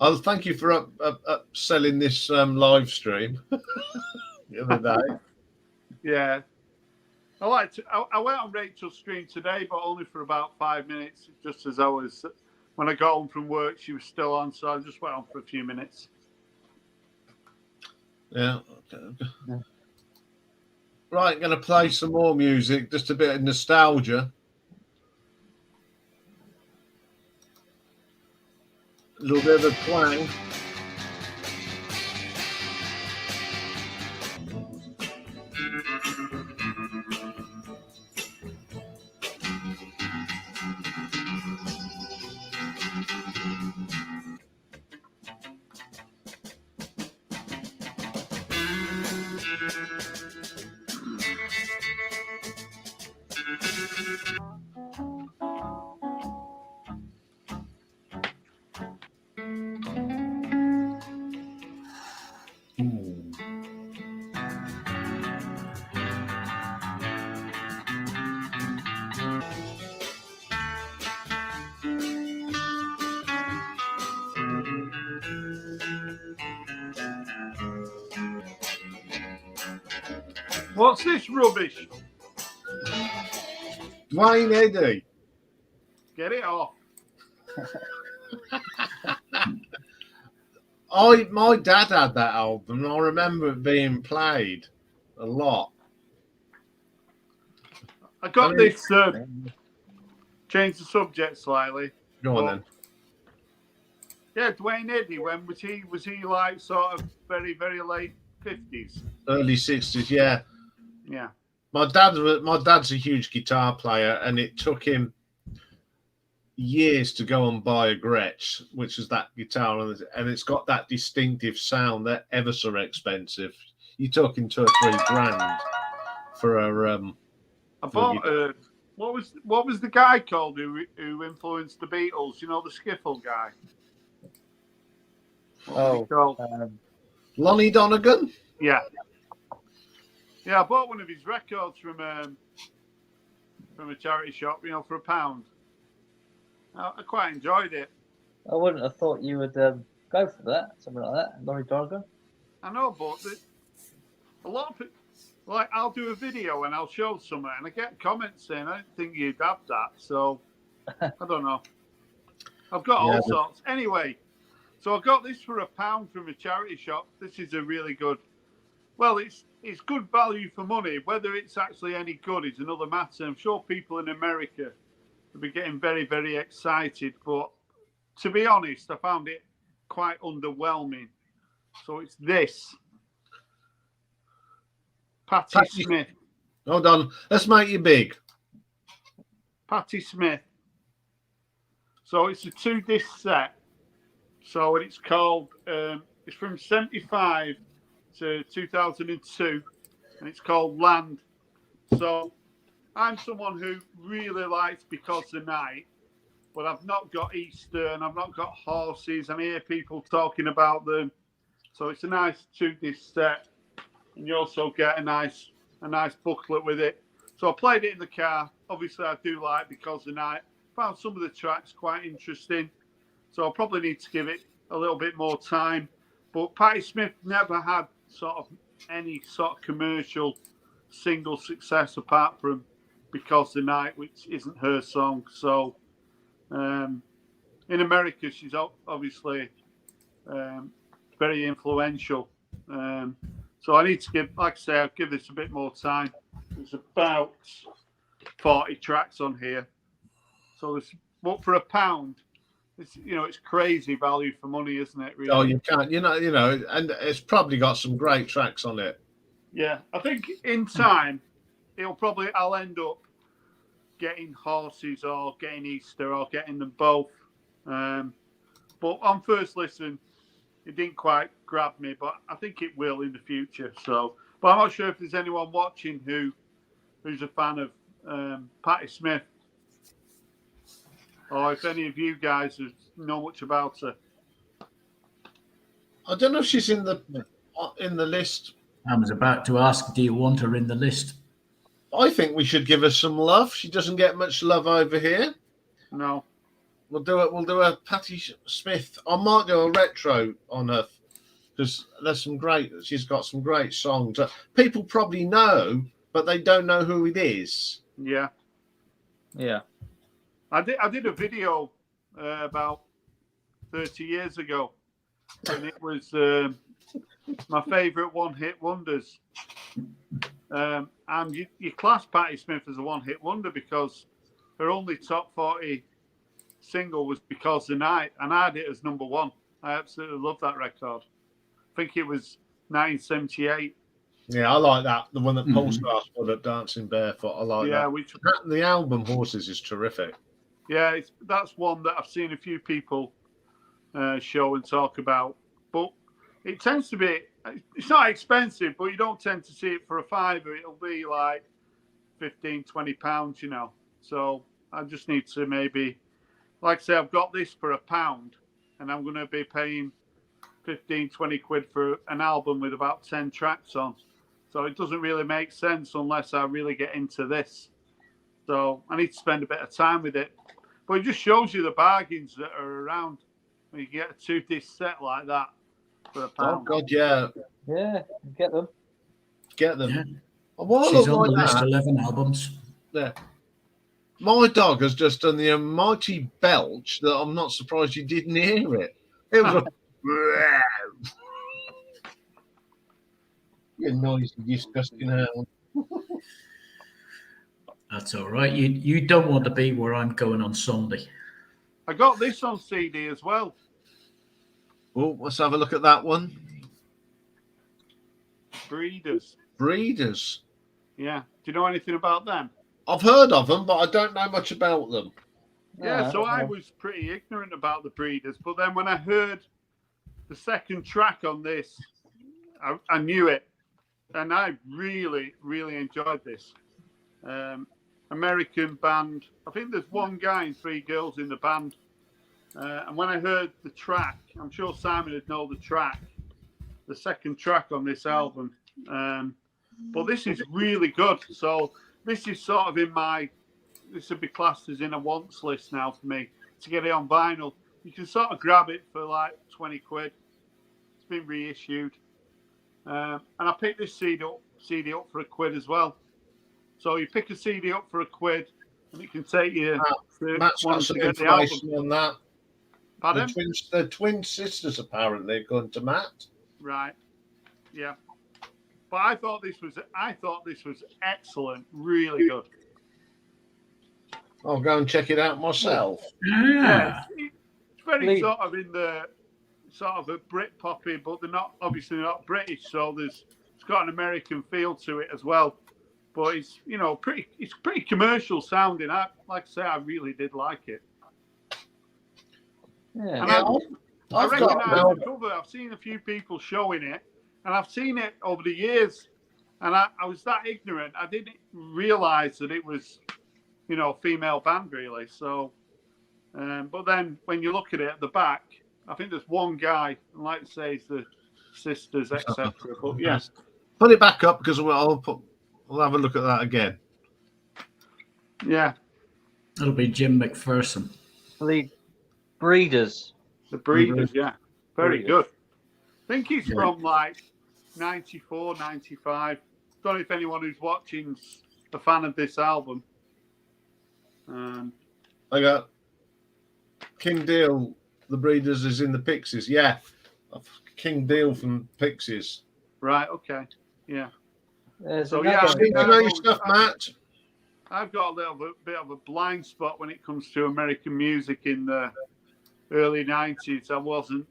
I'll thank you for selling this live stream the other day. Yeah, I went on Rachel's stream today, but only for about 5 minutes. Just as when I got home from work, she was still on, so I just went on for a few minutes. Yeah. Okay. Right, going to play some more music, just a bit of nostalgia. A little bit of a twang. What's this rubbish? Dwayne Eddy. Get it off. My dad had that album, and I remember it being played a lot. I got this. Change the subject slightly. Go on then. Yeah, Dwayne Eddy. When was he? Was he like sort of very, very late 50s? Early 60s, yeah. Yeah. My dad's a huge guitar player, and it took him years to go and buy a Gretsch, which is that guitar, and it's got that distinctive sound. They're ever so expensive. You're talking $2 or $3 grand for a. I bought. What was the guy called who influenced the Beatles? You know, the skiffle guy. Lonnie Donegan. Yeah. Yeah, I bought one of his records from a charity shop, you know, for £1. I quite enjoyed it. I wouldn't have thought you would go for that, something like that, Lonnie Donegan. I know, but a lot of people, like, I'll do a video and I'll show someone, and I get comments saying, I didn't think you'd have that. So, I don't know. I've got all sorts. Anyway, so I got this for £1 from a charity shop. This is a really good. Well, it's good value for money. Whether it's actually any good is another matter. I'm sure people in America will be getting very, very excited. But to be honest, I found it quite underwhelming. So it's this. Patti Smith. Hold on. Let's make you big. Patti Smith. So it's a 2-disc set. So it's called, it's from 75 to 2002, and it's called Land. So I'm someone who really likes Because the Night, but I've not got Easter and I've not got horses. I hear people talking about them, so it's a nice 2-disc set, and you also get a nice booklet with it. So I played it in the car. Obviously, I do like Because the Night. Found some of the tracks quite interesting, so I'll probably need to give it a little bit more time. But Patti Smith never had sort of any sort of commercial single success apart from Because the Night, which isn't her song. So in America, she's obviously very influential. So I need to give, like I say, I'll give this a bit more time. There's about 40 tracks on here. So there's, but for £1, it's crazy value for money, isn't it? Really? Oh, you can't, and it's probably got some great tracks on it. Yeah, I think in time, I'll end up getting horses or getting Easter or getting them both. But on first listen, it didn't quite grab me, but I think it will in the future. So, but I'm not sure if there's anyone watching who's a fan of Patti Smith, or if any of you guys know much about her. I don't know if she's in the list. I was about to ask, do you want her in the list? I think we should give her some love. She doesn't get much love over here. No. We'll do it. We'll do a Patti Smith. I might do a retro on her because she's got some great songs. People probably know, but they don't know who it is. Yeah. Yeah. I did a video about 30 years ago, and it was my favourite one-hit wonders. And you class Patti Smith as a one-hit wonder because her only top 40 single was Because the Night, and I had it as number 1. I absolutely love that record. I think it was 1978. Yeah, I like that. The one that Polestar put up, Dancing Barefoot. I like that. The album Horses is terrific. Yeah, that's one that I've seen a few people show and talk about. But it tends to be, it's not expensive, but you don't tend to see it for a £5. It'll be like £15-20, So I just need to maybe, like I say, I've got this for £1, and I'm going to be paying 15-20 quid for an album with about 10 tracks on. So it doesn't really make sense unless I really get into this. So I need to spend a bit of time with it. But it just shows you the bargains that are around when you get a 2-disc set like that for £1. Oh, God, yeah. Yeah, get them. Get them. Yeah. Well, She's on the list, 11 albums. Yeah. My dog has just done the mighty belch that I'm not surprised you didn't hear it. It was a... You noisy, disgusting hound. That's all right. You don't want to be where I'm going on Sunday. I got this on CD as well. Oh, let's have a look at that one. Breeders. Yeah. Do you know anything about them? I've heard of them, but I don't know much about them. Yeah, so I was pretty ignorant about the Breeders, but then when I heard the second track on this, I knew it, and I really, really enjoyed this. American band. I think there's one guy and 3 girls in the band. And when I heard the track, I'm sure Simon would know the track, the second track on this album. But this is really good. So this is sort of this would be classed as in a wants list now for me to get it on vinyl. You can sort of grab it for like 20 quid. It's been reissued. And I picked this CD up for £1 as well. So you pick a CD up for £1 and it can take you Matt's got some information on that. Pardon? The twin sisters apparently, according to Matt. Right. Yeah. But I thought this was excellent, really good. I'll go and check it out myself. Yeah, it's very sort of in the sort of a Brit poppy, but they're not not British, so it's got an American feel to it as well. But it's pretty commercial sounding. Like I say, I really did like it. Yeah. And I recognise the cover. I've seen a few people showing it, and I've seen it over the years. And I was that ignorant. I didn't realise that it was, a female band really. So But then when you look at it at the back, I think there's one guy, and like I say, it's the sisters, etc. But yeah, Put it back up because we'll have a look at that again. yeah, It'll be Jim McPherson. The Breeders. the Breeders, yeah, very Breeders. good. I think he's from like 94, 95. Don't know if anyone who's watching's a fan of this album. I got King Deal, the Breeders is in the Pixies. Yeah, King Deal from Pixies. Right, okay, yeah. There's So, another yeah, I one. think You know your stuff, Matt? I've got a little bit of a blind spot when it comes to American music in the early 90s. I wasn't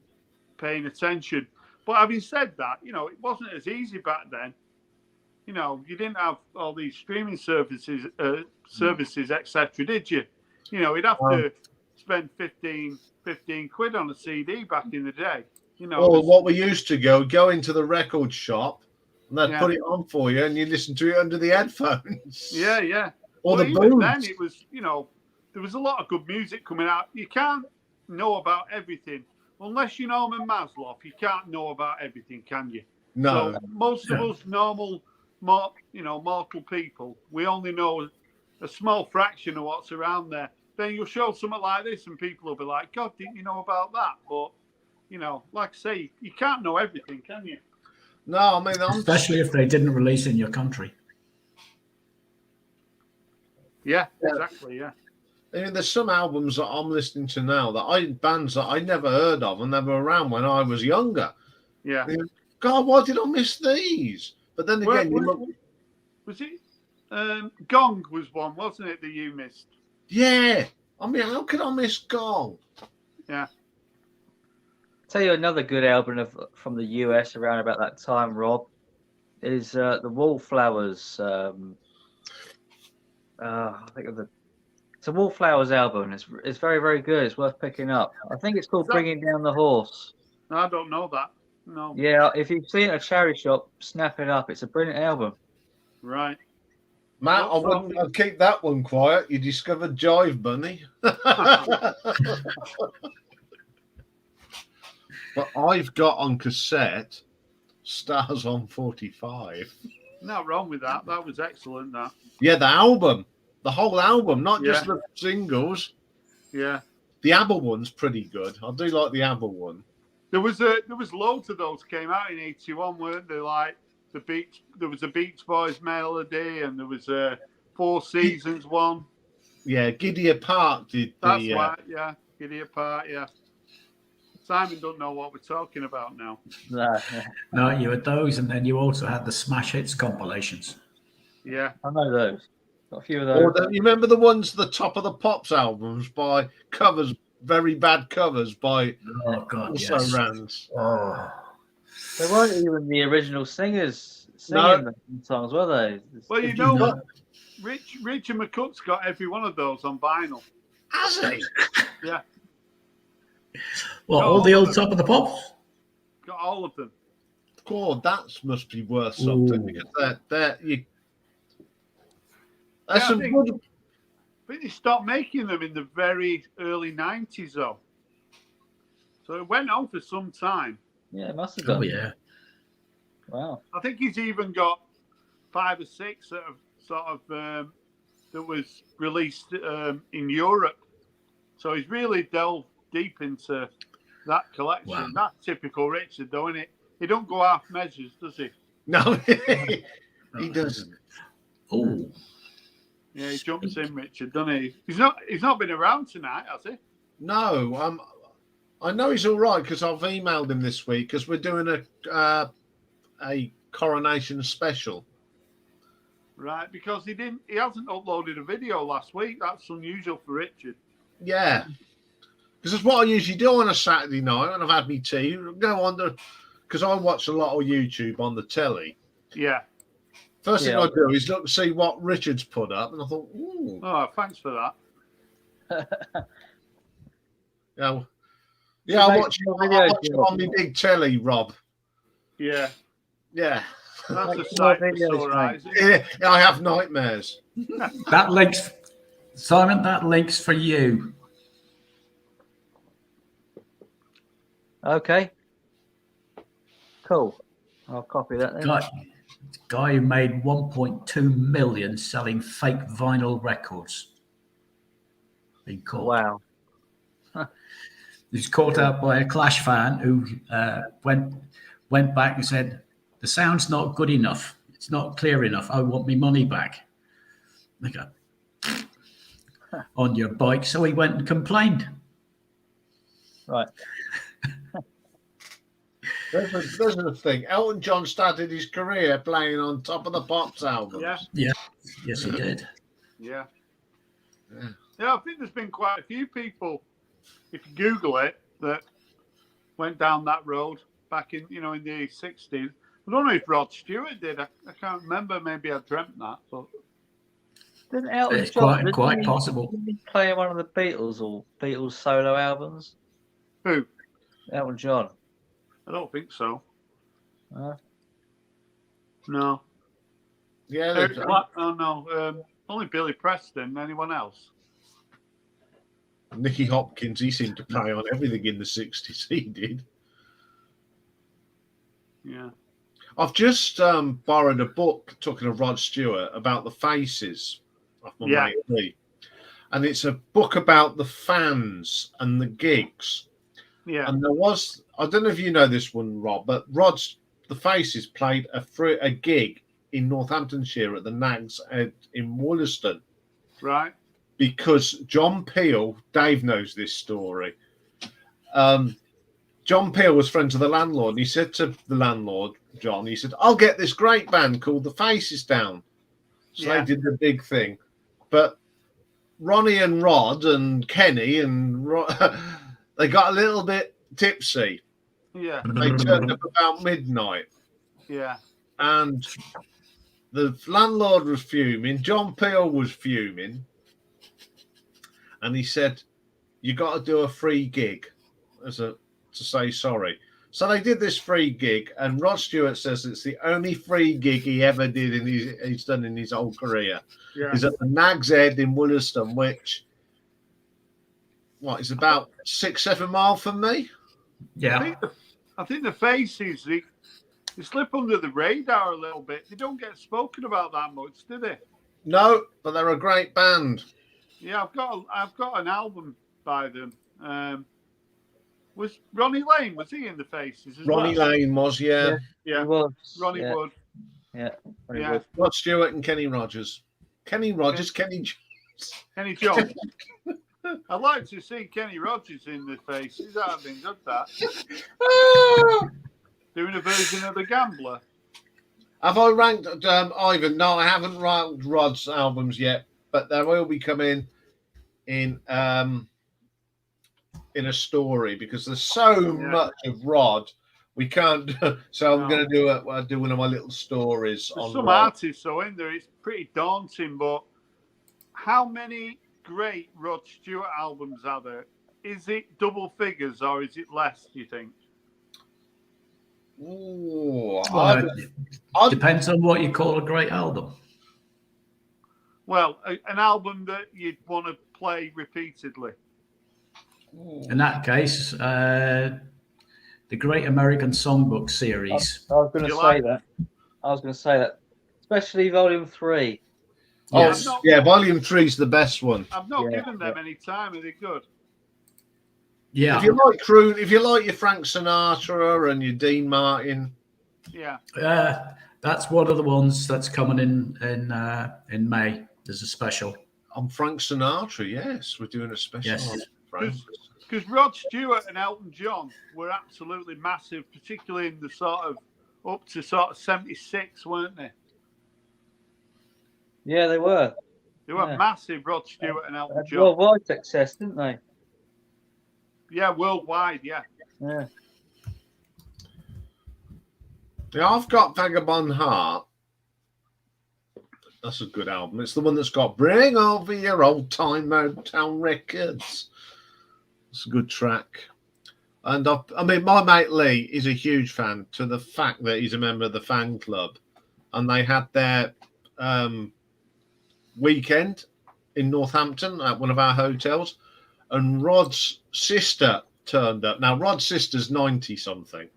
paying attention. But having said that, you know, it wasn't as easy back then. You know, you didn't have all these streaming services, etc., did you? You know, you'd have to spend 15 quid on a CD back in the day. You know, Or what we used to go into the record shop and they'd Yeah. put it on for you and you listen to it under the headphones. yeah, yeah. Or Well, the even booths. then, it was, you know, there was a lot of good music coming out. You can't know about everything. Unless you know Norman Maslow, you can't know about everything, can you? No. So most of us normal, mortal people, we only know a small fraction of what's around there. Then you'll show something like this and people will be like, God, didn't you know about that? But, you know, like I say, you can't know everything, can you? No, I mean, Especially if they didn't release in your country. Yeah, exactly, yeah. I mean, there's some albums that I'm listening to now bands that I never heard of and they were around when I was younger. Yeah. God, why did I miss these? But then again, Was it Gong was one, wasn't it, that you missed? yeah. I mean, how could I miss Gong? Yeah. Tell you another good album from the US around about that time, Rob, is the Wallflowers. I think of it's a Wallflowers album. It's very, very good. It's worth picking up. I think it's called Bringing Down the Horse. No, I don't know that. No. Yeah, if you've seen it at a charity shop, snap it up. It's a brilliant album. Right. Matt, I'd keep that one quiet. You discovered Jive Bunny. But I've got on cassette Stars on 45. Not wrong with that. That was excellent, that. Yeah, the album. The whole album, not just Yeah. the singles. Yeah. The ABBA one's pretty good. I do like the ABBA one. There was loads of those came out in '81, weren't there? Like there was a Beach Boys melody, and there was a Four Seasons one. Yeah, Giddy Apart did the... That's right, yeah. Giddy Apart, yeah. Simon don't know what we're talking about now. No, you had those, and then you also had the Smash Hits compilations. Yeah. I know those. Got a few of those. Or you remember the ones, the Top of the Pops albums by covers, very bad covers by Oh, God, also yes. Rands. Oh. They weren't even the original singers No. singing the songs, were they? Well, you know what? Richard McCook's got every one of those on vinyl. Has he? Yeah. Well, No, all the old Top of the Pops? Got all of them. God, that must be worth something. Ooh. Because that's Yeah, I some think- good. I think they stopped making them in the very early 90s, though. So it went on for some time. Yeah, it must have done. Oh, yeah. Wow. I think he's even got 5 or 6 that have sort of that was released in Europe. So he's really delved deep into that collection. Wow. That's typical Richard, though, isn't it? He don't go half measures, does he? No, he doesn't. Oh, Yeah, he jumps in, Richard, doesn't he? He's not been around tonight, has he? No, I know he's all right because I've emailed him this week because we're doing a coronation special. Right, because he hasn't uploaded a video last week. That's unusual for Richard. Yeah, because that's what I usually do on a Saturday night when I've had me tea. Go on because I watch a lot of YouTube on the telly. Yeah. First thing I do is look to see what Richard's put up, and I thought, ooh, Oh, thanks for that. yeah, I make watch more it videos, on my big telly, Rob. Yeah. Yeah. That's a Make sight more for videos, sore eyes. isn't it? Yeah, I have nightmares. that links, Simon, that links for you. Okay. Cool. I'll copy that then. Guy who made 1.2 million selling fake vinyl records. Been caught. Wow. He was caught out by a Clash fan who went back and said, "The sound's not good enough. It's not clear enough. I want my money back." They go, "On your bike." So he went and complained. Right. There's the thing. Elton John started his career playing on Top of the Pops albums. Yeah. Yes, he did. Yeah. Yeah. Yeah, I think there's been quite a few people, if you Google it, that went down that road back in, in the 60s. I don't know if Rod Stewart did. I can't remember. Maybe I dreamt that. But Didn't Elton It's John quite possible. didn't he play one of the Beatles or Beatles solo albums? who? Elton John. I don't think so. Uh, No. Yeah, Oh, no. Only Billy Preston. Anyone else? Nicky Hopkins, he seemed to play on everything in the 60s. He did. Yeah. I've just borrowed a book, talking of Rod Stewart, about the faces of my Yeah. mate Lee. And it's a book about the fans and the gigs. Yeah. And there was, I don't know if you know this one, Rob, but the Faces played a gig in Northamptonshire at the Nags Head in Wollaston, Right. because John Peel, Dave knows this story. John Peel was friends with the landlord, and he said to the landlord, John, he said, "I'll get this great band called the Faces down." So Yeah. they did the big thing. But Ronnie and Rod and Kenny and they got a little bit tipsy. Yeah. They turned up about midnight, Yeah. and the landlord was fuming. John Peel was fuming, and he said, "You got to do a free gig to say sorry." So they did this free gig, and Rod Stewart says it's the only free gig he ever did he's done in his whole career. Yeah. He's at the Nag's Head in Wollaston, which is about 6-7 miles from me. Yeah. I think the Faces, they slip under the radar a little bit. They don't get spoken about that much, do they? No, but they're a great band. Yeah, I've got an album by them. Was Ronnie Lane, was he in the Faces as Ronnie well? Lane was, yeah. Yeah. He was. Ronnie yeah. Wood. Yeah. Ronnie Yeah. Wood. Rod Stewart and Kenny Rogers. Kenny Jones. Kenny Jones. I'd like to see Kenny Rogers in the Faces. That would have been good, that. Doing a version of The Gambler. Have I ranked Ivan? No, I haven't ranked Rod's albums yet, but they will be coming in a story, because there's so much of Rod we can't. So I'm going to do one of my little stories There's on some Rod. artists though in there. It's pretty daunting, but how many great Rod Stewart albums are there? Is it double figures or is it less, do you think? Ooh, Depends on what you call a great album. Well, an album that you'd want to play repeatedly. In that case, the Great American Songbook series. I was going to You say like- that. I was going to say that. Especially Volume 3. Yes. Volume 3 is the best one. I've not Yeah, given them any time. Are they good? Yeah. If you like croon, if you like your Frank Sinatra and your Dean Martin, Yeah. That's one of the ones that's coming in May. There's a special. on Frank Sinatra, yes, we're doing a special. Yes. on Frank. Because Rod Stewart and Elton John were absolutely massive, particularly in the sort of up to sort of 76, weren't they? Yeah, they were. They were Yeah. massive, Rod Stewart and Elton Had John. worldwide success, didn't they? Yeah, worldwide, yeah. Yeah. Yeah, I've got Vagabond Heart. That's a good album. It's the one that's got Bring Over Your Old Time Motown Records. It's a good track. And I mean, my mate Lee is a huge fan, to the fact that he's a member of the fan club. And they had their weekend in Northampton at one of our hotels. And Rod's sister turned up. Now, Rod's sister's 90-something.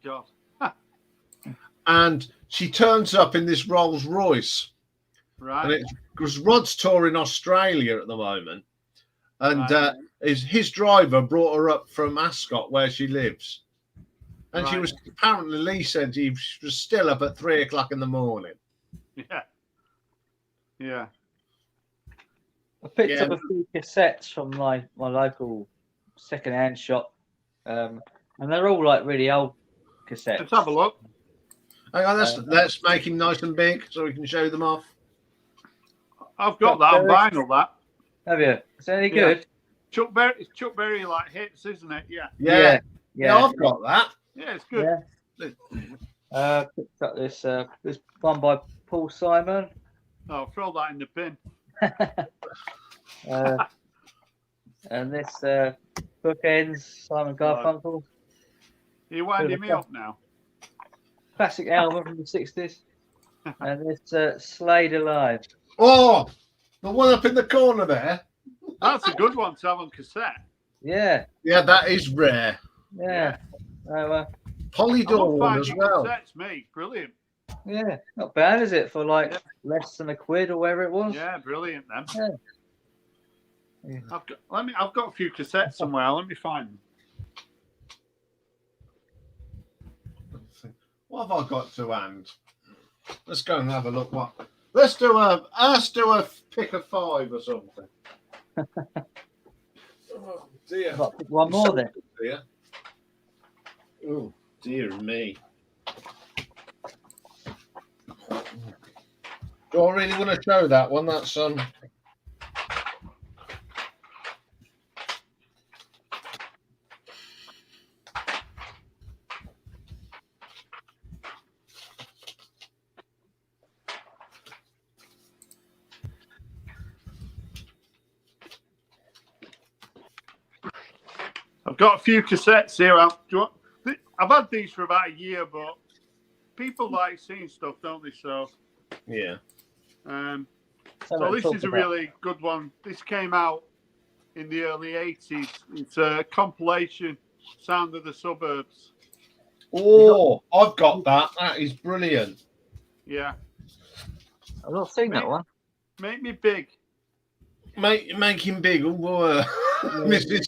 God. And she turns up in this Rolls Royce. Right. And it's because Rod's touring Australia at the moment. And Right. his driver brought her up from Ascot, where she lives. And she Right. was, apparently, Lee said she was still up at 3 o'clock in the morning. Yeah. Yeah. I picked up a few cassettes from my local second-hand shop, and they're all like really old cassettes. Let's have a look. Hang on, let's make him nice and big so we can show them off. I've got that on vinyl, that. Have you? Is that any Yeah. good? It's Chuck Berry like hits, isn't it? Yeah. Yeah, Yeah. I've got that. Yeah, it's good. Yeah. Picked up this one by Paul Simon. Oh, throw that in the bin. And this Bookends, Simon Garfunkel. You're winding me up now. Classic album from the 60s. And this Slade Alive. Oh, the one up in the corner there. That's a good one to have on cassette. Yeah. Yeah, that is rare. Yeah. So, Polydor one as well. Cassettes, me. Brilliant. yeah, not bad, is it? For like less than £1 or whatever it was. Yeah, brilliant then. Yeah. I've got a few cassettes somewhere. Let me find them. What have I got to hand? Let's go and have a look. Let's do a pick of 5 or something. Oh dear. Got to pick one more then. Dear. Oh dear me. Do I really want to show that one? That's I've got a few cassettes here. I've had these for about a year, but people like seeing stuff, don't they? So yeah. So this is a really good one. This came out in the early 80s. It's a compilation, Sound of the Suburbs. Oh, I've got that. That is brilliant. Yeah. I've not seen that one. Make me big. Make him big. Mrs.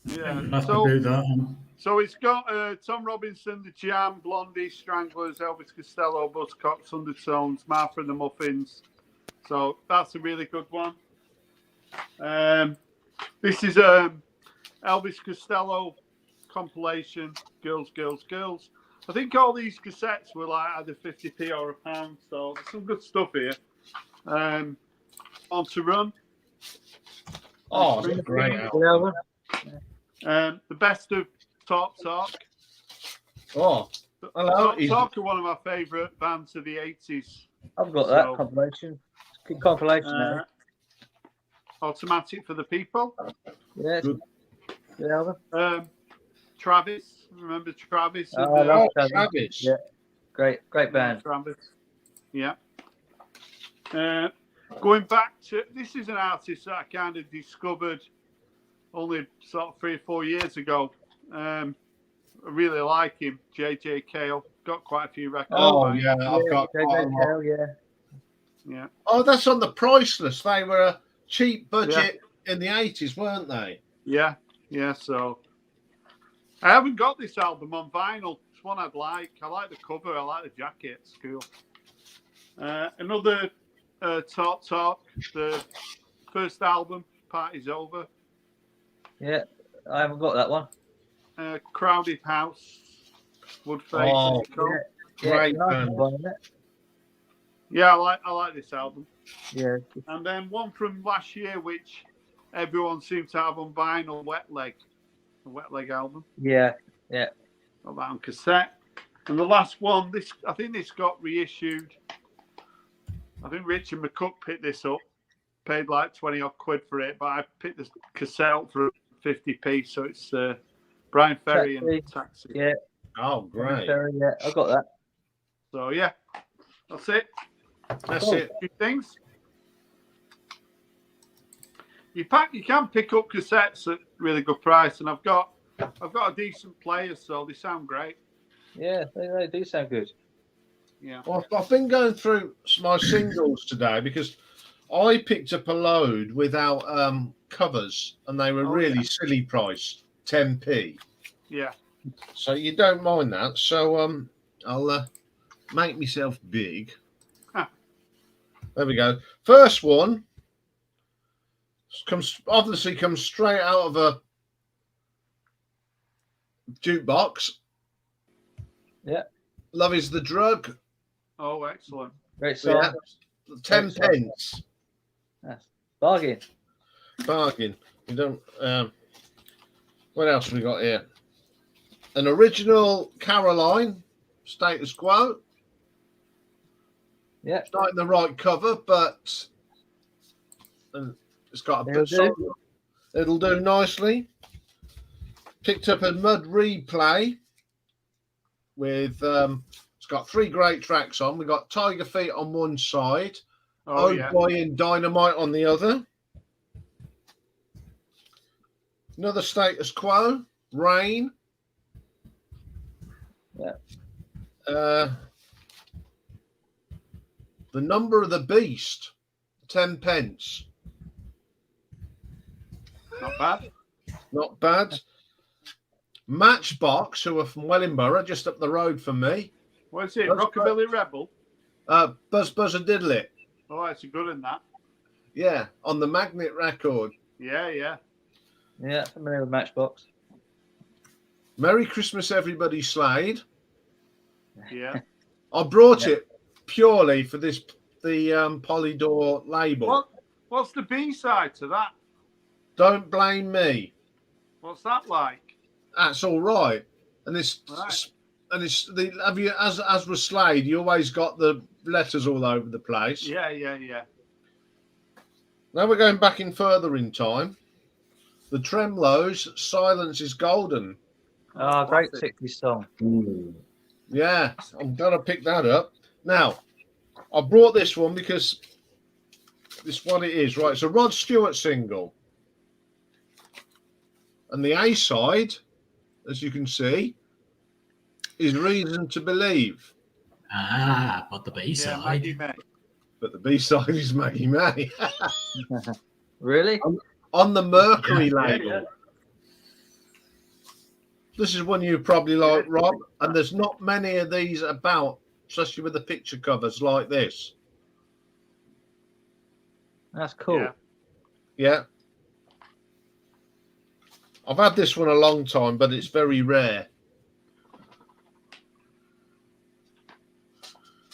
Yeah. Have to do that one. So it's got Tom Robinson, The Jam, Blondie, Stranglers, Elvis Costello, Buzzcocks, Undertones, Martha and the Muffins. So that's a really good one. This is Elvis Costello compilation, Girls, Girls, Girls. I think all these cassettes were like either 50p or £1, so there's some good stuff here. On to Run. Oh, that's a great album. The Best of Talk Talk. Oh, hello. Talk Talk are one of my favourite bands of the 80s. I've got that compilation. Good compilation. Automatic for the People. Yeah, Good. Good album. Travis. Remember Travis? I love Travis. Travis. Yeah, great band. Travis. Yeah. Going back to, this is an artist that I kind of discovered only sort of 3 or 4 years ago. I really like him, JJ Cale. Got quite a few records. Oh, yeah, I've got quite a lot. Yeah. Oh, that's on the Priceless. They were a cheap budget in the 80s, weren't they? Yeah, so I haven't got this album on vinyl. It's one I'd like. I like the cover. I like the jacket. It's cool. Another Talk Talk, the first album, Party's Over. Yeah, I haven't got that one. Crowded House, Woodface. Oh, great band. Yeah, I like this album. Yeah. And then one from last year, which everyone seemed to have on vinyl, Wet Leg. The Wet Leg album. Yeah. Got that on cassette. And the last one, I think this got reissued. I think Richard McCook picked this up, paid like 20 odd quid for it, but I picked the cassette up for 50p, so it's Brian Ferry and Taxi. Yeah. Oh, great. Ferry, yeah, I got that. So yeah, that's it. That's it. A few things. You can pick up cassettes at really good price, and I've got a decent player, so they sound great. Yeah, they do sound good. Yeah. Well, I've been going through my singles today because I picked up a load without covers, and they were really silly price, 10p. Yeah. So you don't mind that. So I'll make myself big. Huh. There we go. First one comes straight out of a jukebox. Yeah. Love is the drug. Oh, excellent. Great song. Yeah. 10 pence. Yes. Bargain. Bargain. You don't. What else have we got here? An original Caroline, Status Quo. Yeah. It's not in the right cover, but it's got a bit song. It'll do nicely. Picked up a Mud replay with it's got 3 great tracks on. We got Tiger Feet on one side, Oh, Boy and Dynamite on the other. Another Status Quo, Rain. Yeah. The Number of the Beast, 10 pence. Not bad. Not bad. Matchbox, who are from Wellingborough, just up the road from me. What's it? That's Rockabilly Rebel? Buzz Buzz and Diddle-It. Oh, that's a good in that. Yeah, on the Magnet record. Yeah. Yeah, familiar with Matchbox. Merry Christmas, everybody, Slade. Yeah. I brought it purely for the Polydor label. What's the B-side to that? Don't blame me. What's that like? That's all right. And it's Right. and it's the have you as with Slade, you always got the letters all over the place. Yeah. Now we're going back in further in time. The Tremlos, Silence is Golden. Oh, great 60s song. Yeah, I'm gonna pick that up. Now, I brought this one because this one it is, right? It's a Rod Stewart single. And the A side, as you can see, is Reason to Believe. But the B Yeah, side. Maggie May. But the B side is Maggie May. Really? On the Mercury Yeah, label. yeah. This is one you probably like, Rob. And there's not many of these about, especially with the picture covers like this. That's cool. Yeah. Yeah. I've had this one a long time, but it's very rare.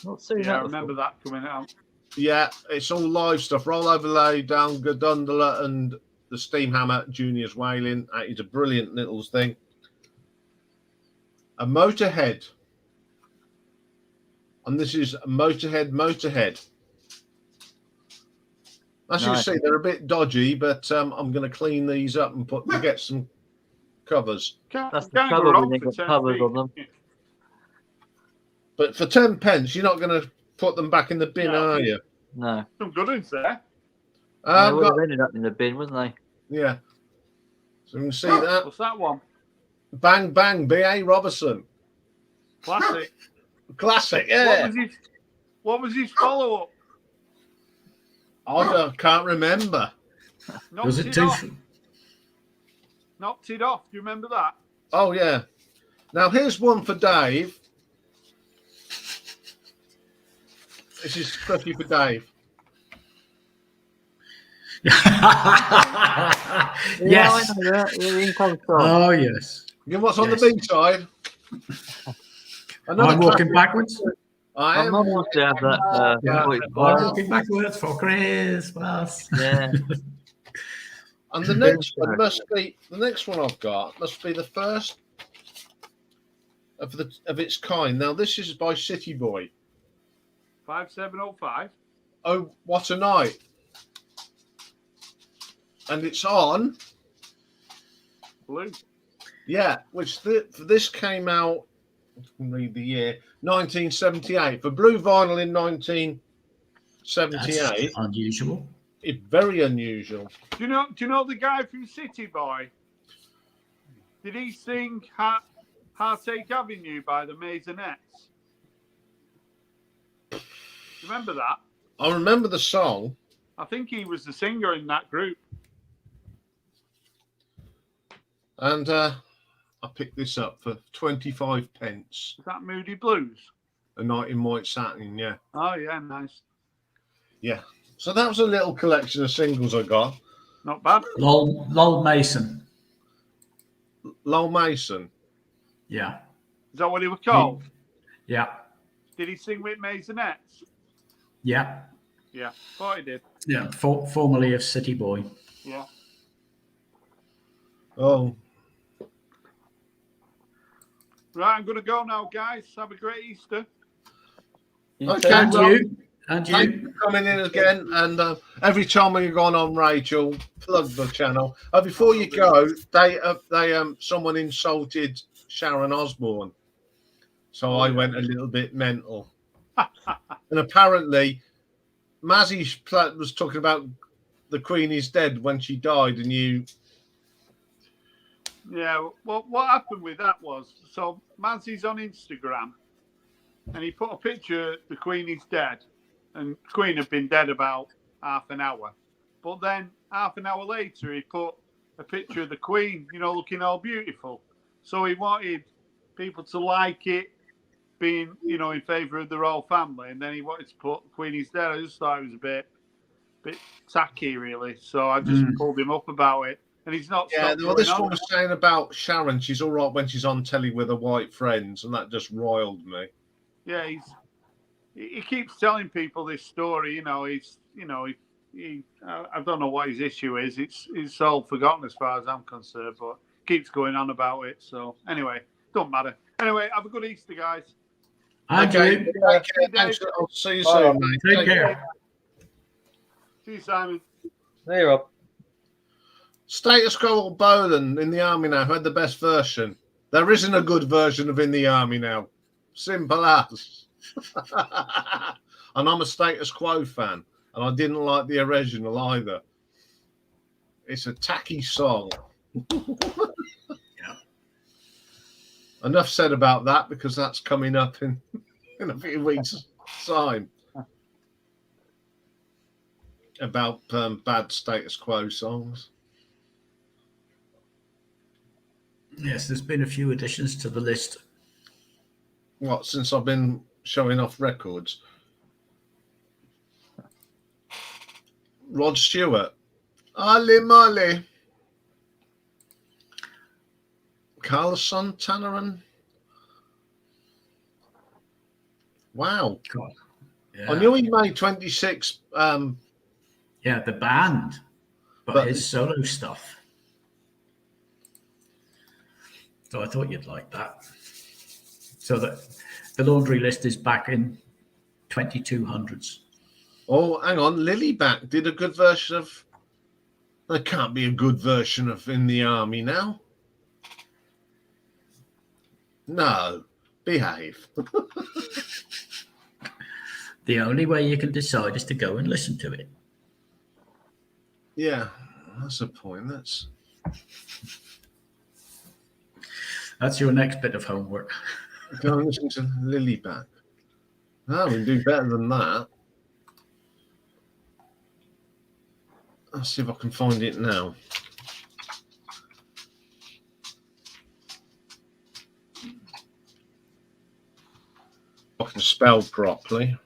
Not soon. Yeah, I remember that coming out. Yeah, it's all live stuff. Roll Over, Lay Down, Gadundala, and the Steamhammer Junior's Wailing. It's a brilliant little thing. A Motorhead. And this is Motorhead. As you Nice. see, they're a bit dodgy, but I'm going to clean these up and get some covers. That's the Can't go trouble wrong when they for got 10 covers feet. on them. But for 10 pence, you're not going to put them back in the bin, No. are you? No. Some good ones there. They would have ended up in the bin, wouldn't they? Yeah. So you can see that. What's that one? Bang Bang, B.A. Robertson. Classic. Classic, yeah. What was his follow-up? Can't remember. Was it too? Knocked it off. Do you remember that? Oh, yeah. Now, here's one for Dave. This is especially for Dave. Yes. Yeah, I know that. The income song. Oh yes. You know what's on Yes. the B side? I'm walking backwards. I My am. mum used to have that. Yeah. voice I'm box. walking backwards for Christmas. Yeah. And the next one must be the next one I've got must be the first of its kind. Now this is by City Boy. 5705. Oh, what a night! And it's on. Blue. Yeah, which this came out. I can read the year 1978 for blue vinyl in 1978. That's unusual. It's very unusual. Do you know the guy from City Boy? Did he sing Heartache Avenue by the Maisonettes? Remember that? I remember the song. I think he was the singer in that group. And I picked this up for 25 pence. Is that Moody Blues? A Night in White Satin, yeah. Oh, yeah, nice. Yeah. So that was a little collection of singles I got. Not bad. Lowell Mason. Lowell Mason. Yeah. Is that what he was called? Yeah. Did he sing with Maisonettes? Yeah. Yeah, thought he did. Yeah. Formerly of City Boy. Yeah. Oh. Right, I'm going to go now, guys. Have a great Easter. Okay, And well, you. And thank you. you for coming in again. And every time when you're going on, Rachel, plug the channel. Before you go, someone insulted Sharon Osbourne, so I went a little bit mental. And apparently, Mazzy was talking about the Queen is dead when she died, and you. Yeah, well, what happened with that was, so Mazzy's on Instagram, and he put a picture of the Queen is dead, and the Queen had been dead about half an hour. But then half an hour later, he put a picture of the Queen, looking all beautiful. So he wanted people to like it, being, in favour of the royal family, and then he wanted to put the Queen is dead. I just thought it was a bit tacky, really. So I just pulled him up about it. And he's not. Yeah, well, this one was saying about Sharon. She's all right when she's on telly with her white friends, and that just riled me. Yeah, he keeps telling people this story. I don't know what his issue is. It's all forgotten as far as I'm concerned, but keeps going on about it. So anyway, don't matter. Anyway, have a good Easter, guys. Okay, thanks. I'll see you soon, mate. Take care. See you, Simon. Hey, Rob. Status Quo Bolan in the army now had the best version. There isn't a good version of In the Army now. Simple as. And I'm a Status Quo fan, and I didn't like the original either. It's a tacky song. Yeah. Enough said about that, because that's coming up in a few weeks' time. About bad Status Quo songs. Yes, there's been a few additions to the list. What, since I've been showing off records? Rod Stewart. Ali Molly. Carlson Tanneran. Wow. God. Yeah. I knew he made 26. Yeah, the band, but his solo stuff. So I thought you'd like that. So that the laundry list is back in 2200s. Oh, hang on. Lilyback did a good version of. There can't be a good version of In the Army now. No, behave. The only way you can decide is to go and listen to it. Yeah, that's a point. That's your next bit of homework. Go and listen to Lilyback. No, we can do better than that. I'll see if I can find it now. I can spell properly.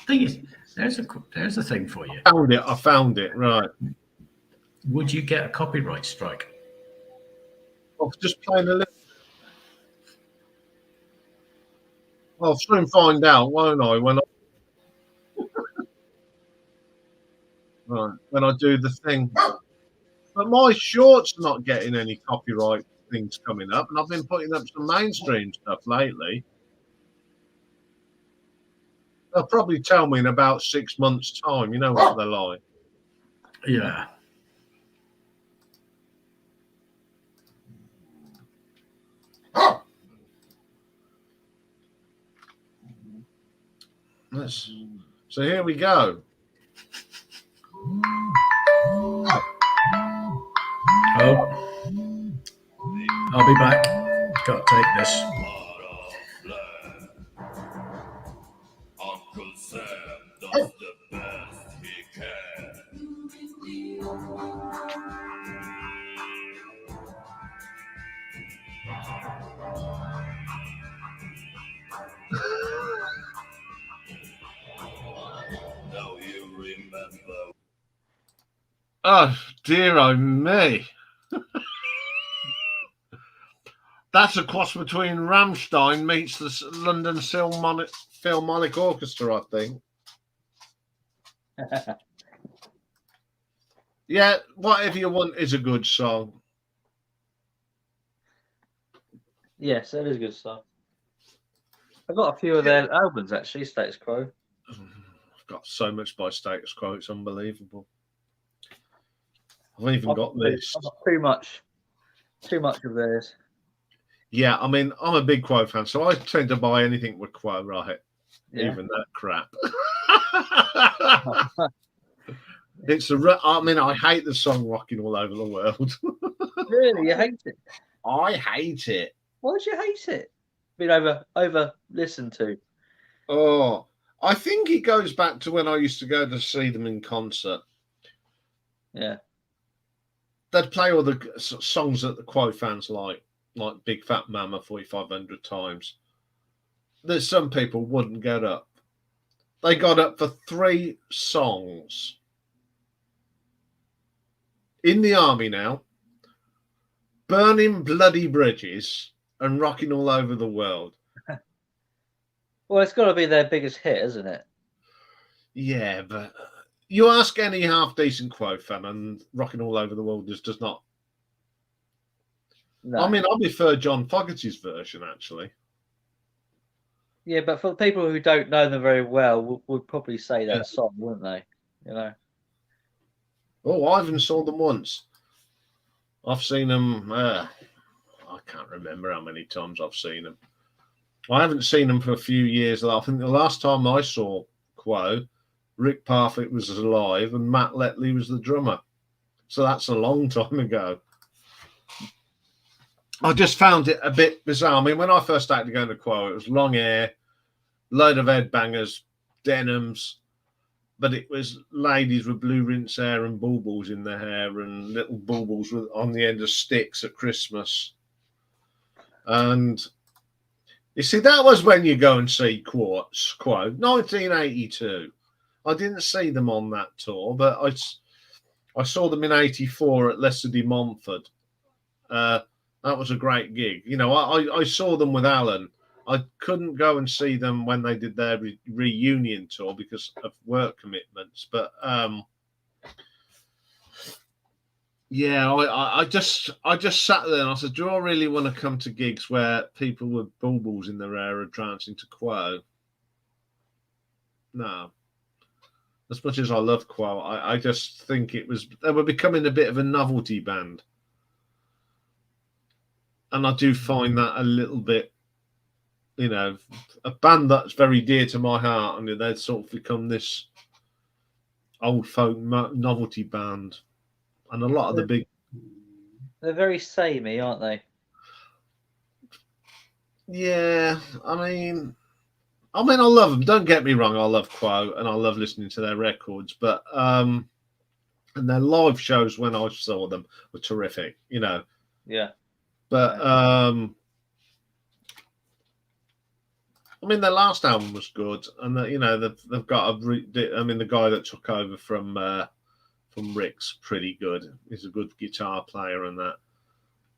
Thing is, there's a thing for you. I found it. Right. Would you get a copyright strike? I'll just playing a little. I'll soon find out, won't I? When I do the thing. But my short's not getting any copyright things coming up, and I've been putting up some mainstream stuff lately. They'll probably tell me in about 6 months' time. You know what they're like. Yeah. So here we go. Oh, I'll be back. Got to take this. Uncle Sam does the best he can. Now you remember. Oh, dear, oh me. That's a cross between Rammstein meets the London Philharmonic Orchestra, I think. Yeah, Whatever You Want is a good song. Yes, that is good stuff. I've got a few of their albums actually. Status Quo. I've got so much by Status Quo, it's unbelievable. I've even got this. I've got too much of theirs. Yeah, I mean, I'm a big Quo fan, so I tend to buy anything with Quo, right? Yeah. Even that crap. I hate the song Rocking All Over the World. Really, you hate it? I hate it. Why do you hate it? Been over listened to. Oh, I think it goes back to when I used to go to see them in concert. Yeah. They'd play all the songs that the Quo fans like Big Fat Mama 4,500 times. There's some people wouldn't get up. They got up for 3 songs. In the Army now, Burning Bloody Bridges and Rocking All Over the World. Well, it's got to be their biggest hit, isn't it? Yeah, but you ask any half-decent Quo fan and Rocking All Over the World just does not. No. I mean, I prefer John Fogerty's version, actually. Yeah, but for people who don't know them very well, would probably say that song, wouldn't they? You know. Oh, I haven't saw them once. I've seen them. I can't remember how many times I've seen them. I haven't seen them for a few years. I think the last time I saw Quo, Rick Parfitt was alive and Matt Letley was the drummer. So that's a long time ago. I just found it a bit bizarre. I mean, when I first started going to Quo, it was long hair, load of headbangers, denims, but it was ladies with blue rinse hair and baubles in their hair and little baubles on the end of sticks at Christmas. And you see, that was when you go and see Quo, 1982. I didn't see them on that tour, but I saw them in 84 at Lesser de Montfort. That was a great gig. You know, I saw them with Alan. I couldn't go and see them when they did their reunion tour because of work commitments. But yeah, I just sat there and I said, do I really want to come to gigs where people with baubles in their hair are dancing to Quo? No. As much as I love Quo, I just think they were becoming a bit of a novelty band. And I do find that a little bit, you know, a band that's very dear to my heart, and they've sort of become this old folk novelty band. And a lot of the big... They're very samey, aren't they? Yeah, I mean, I love them. Don't get me wrong, I love Quo, and I love listening to their records, but and their live shows when I saw them were terrific, you know. Yeah. But I mean, their last album was good, and you know they've got the guy that took over from Rick's pretty good. He's a good guitar player and that,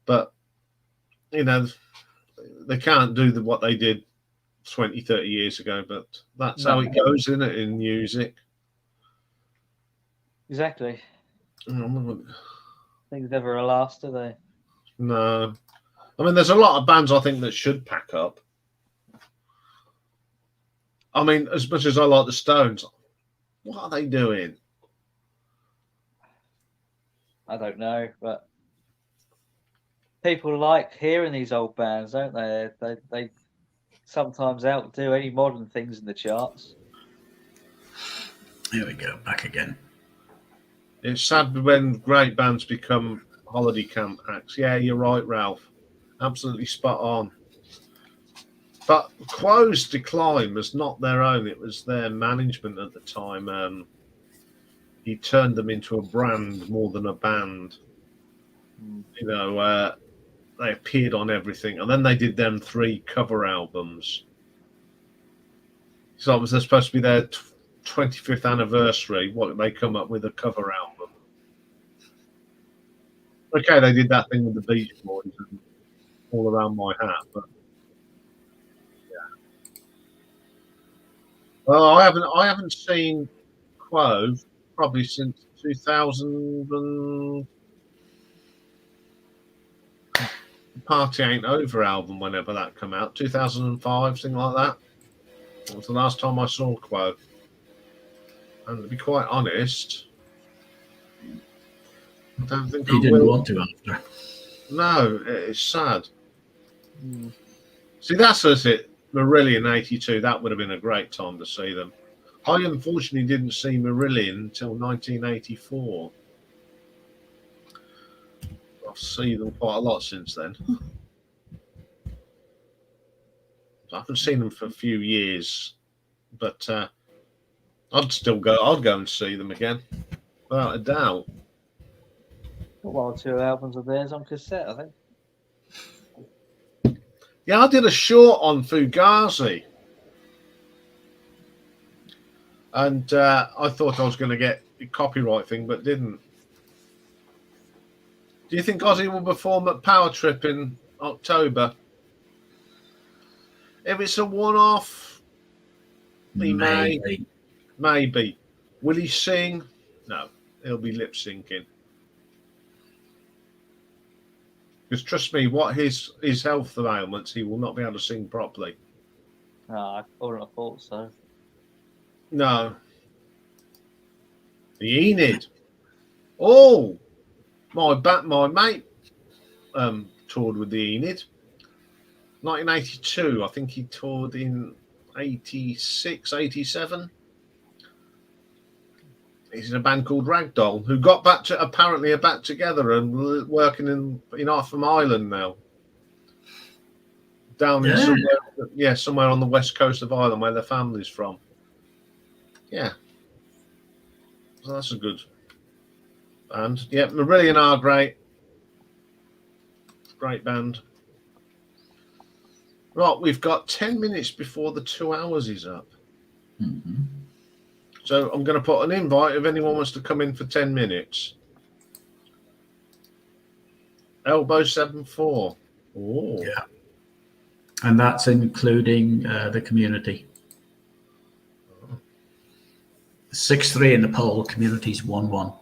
but you know they can't do what they did 20, 30 years ago. But that's how it goes, isn't it, in music? Exactly. Things never last, do they? No. I mean, there's a lot of bands I think that should pack up. I mean, as much as I like the Stones, what are they doing? I don't know, but people like hearing these old bands, don't they? They sometimes outdo any modern things in the charts. Here we go, back again. It's sad when great bands become holiday camp acts. Yeah, you're right, Ralph. Absolutely spot on. But Quo's decline was not their own. It was their management at the time. He turned them into a brand more than a band. You know, they appeared on everything. And then they did them 3 cover albums. So it was supposed to be their 25th anniversary. What did they come up with? A cover album. Okay, they did that thing with the Beach Boys and All Around My Hat, but well, I haven't seen Quo probably since 2000 and Party Ain't Over album, whenever that come out, 2005, something like that. That was the last time I saw Quo. And to be quite honest, I don't think He I didn't will. want to after. No, it's sad. See, that's it. Marillion 82, that would have been a great time to see them. I unfortunately didn't see Marillion until 1984. I've seen them quite a lot since then. I haven't seen them for a few years, but I'd go and see them again, without a doubt. Got 1 or 2 albums of theirs on cassette, I think. Yeah, I did a short on Fugazi. And I thought I was going to get the copyright thing, but didn't. Do you think Ozzy will perform at Power Trip in October? If it's a one-off, he may. Maybe. Will he sing? No, he'll be lip-syncing. Because trust me, what his health ailments, he will not be able to sing properly. No, I wouldn't have thought so. No. The Enid. Oh, my mate toured with the Enid. 1982, I think he toured in 86, 87. He's in a band called Ragdoll, who got back together and working in Arthur Island now. Down in somewhere on the west coast of Ireland where their family's from. Yeah. So that's a good band. Yeah, Marillion are great. Great band. Right, we've got 10 minutes before the 2 hours is up. Mm-hmm. So I'm going to put an invite if anyone wants to come in for 10 minutes. Elbow 7-4. Oh. Yeah. And that's including the community. 6-3 in the poll, community's 1-1.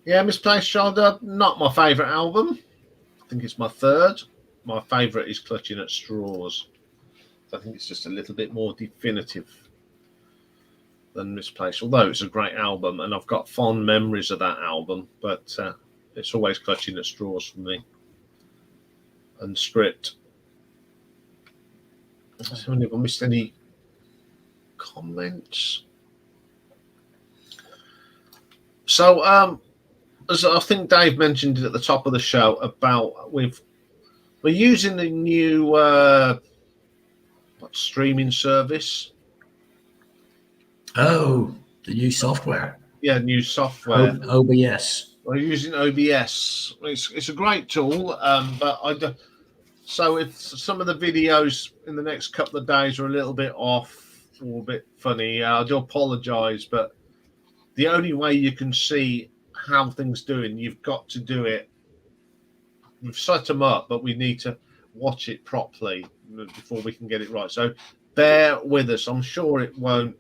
Yeah, Misplaced Shoulder, not my favourite album. I think it's my 3rd. My favourite is Clutching at Straws. I think it's just a little bit more definitive than Misplaced, although it's a great album and I've got fond memories of that album, but it's always Clutching at Straws for me. And Script. I haven't even missed any comments. So, as I think Dave mentioned it at the top of the show about we're using the new streaming service. Oh, the new software. Yeah, new software. OBS. We're using OBS. It's a great tool, but so if some of the videos in the next couple of days are a little bit off or a bit funny, I do apologise, but the only way you can see how things doing, you've got to do it. We've set them up, but we need to watch it properly before we can get it right. So bear with us. I'm sure it won't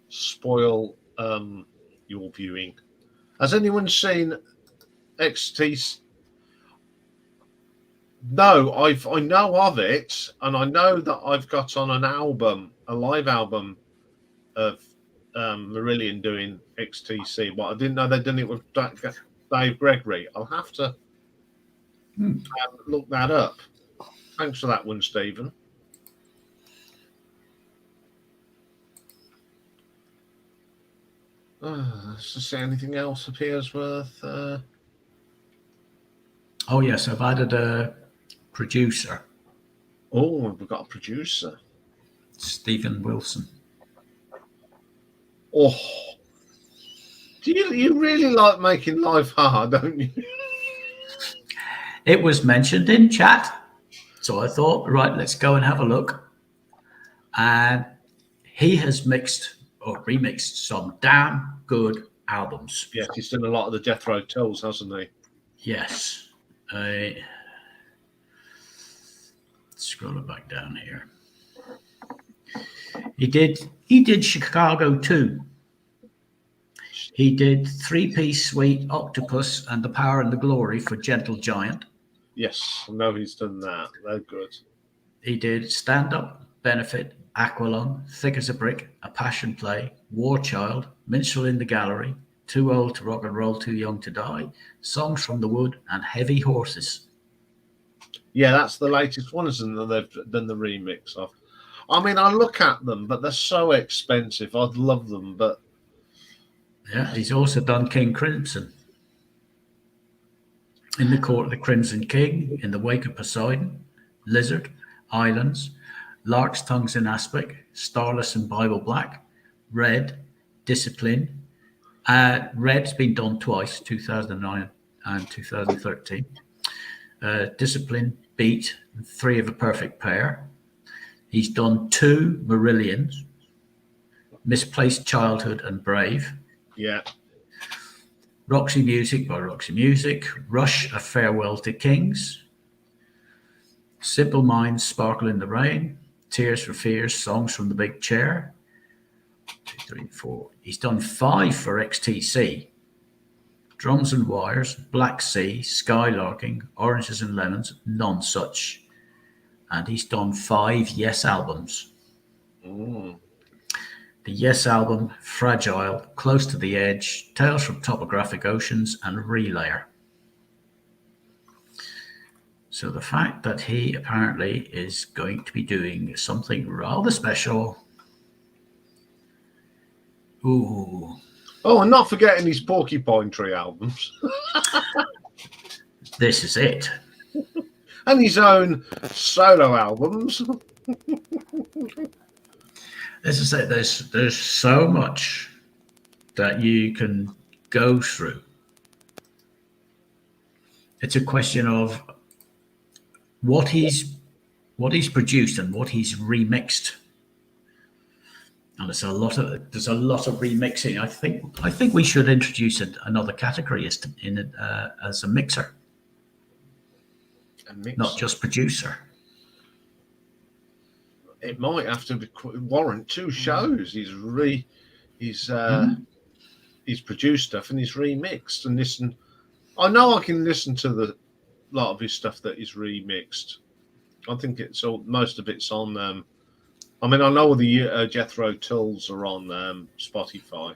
spoil your viewing. Has anyone seen XT? No, I know of it, and I know that I've got on an album, a live album of Marillion doing XTC, but I didn't know they'd done it with Dave Gregory. I'll have to look that up. Thanks for that one, Stephen. Let's just see anything else appears worth. Oh, yes, I've added a producer, Oh, we've got a producer. Stephen Wilson. Oh, you really like making life hard, don't you? It was mentioned in chat, so I thought, right, let's go and have a look. And he has mixed or remixed some damn good albums. Yes, he's done a lot of the Death Row Tolls, hasn't he? Yes. Scroll it back down here. He did Chicago 2. He did 3-piece suite Octopus and The Power and the Glory for Gentle Giant. Yes, I know he's done that. They're good. He did Stand Up, Benefit, Aqualung, Thick as a Brick, A Passion Play, War Child, Minstrel in the Gallery, Too Old to Rock and Roll, Too Young to Die, Songs from the Wood, and Heavy Horses. Yeah, that's the latest one, isn't it? They've done the remix of. I mean, I look at them, but they're so expensive. I'd love them, but yeah, he's also done King Crimson. In the Court of the Crimson King, In the Wake of Poseidon, Lizard, Islands, Lark's Tongues in Aspic, Starless and Bible Black, Red, Discipline. Red's been done twice, 2009 and 2013. Discipline, Beat, 3 of a Perfect Pair. He's done 2 Marillions, Misplaced Childhood and Brave. yeah. Roxy Music by Roxy Music, Rush, A Farewell to Kings, Simple Minds, Sparkle in the Rain, Tears for Fears, Songs from the Big Chair. 2, 3, 4. He's done 5 for XTC. Drums and Wires, Black Sea, Skylarking, Oranges and Lemons, None Such. And he's done 5 Yes albums. Mm. The Yes album, Fragile, Close to the Edge, Tales from Topographic Oceans, and Relayer. So the fact that he apparently is going to be doing something rather special. Ooh. Oh, and not forgetting his Porcupine Tree albums. This is it. And his own solo albums. As I say, there's so much that you can go through. It's a question of what he's produced and what he's remixed. And there's a lot of remixing. I think we should introduce another category as a mixer, not just producer. It might have to warrant 2 shows. He's produced stuff and he's remixed and listen. I know I can listen to the lot of his stuff that he's remixed. I think most of it's on. I mean, I know the Jethro Tulls are on Spotify.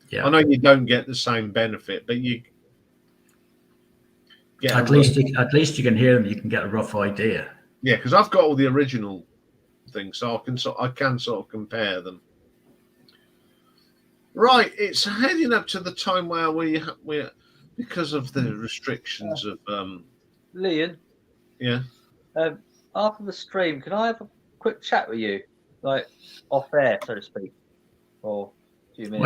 Yeah, I know you don't get the same benefit, but you get at least you can hear them. You can get a rough idea. Yeah, because I've got all the original things, so I can sort of compare them. Right, it's heading up to the time where we because of the restrictions of Liam. Yeah. After the stream, can I have a quick chat with you, like off air, so to speak, for a few minutes?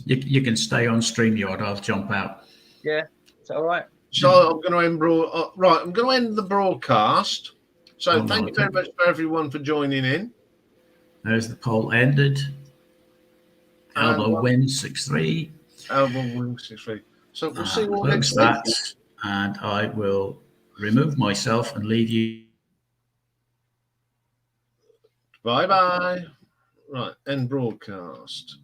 Well, you can stay on StreamYard. I'll jump out. Yeah, is that all right? So I'm going to end I'm going to end the broadcast. So thank you very much for everyone for joining in. There's the poll ended. Elbow wins 6-3. Elbow wins 6-3. So we'll see what next that, and I will remove myself and leave you. Bye-bye. Right, end broadcast.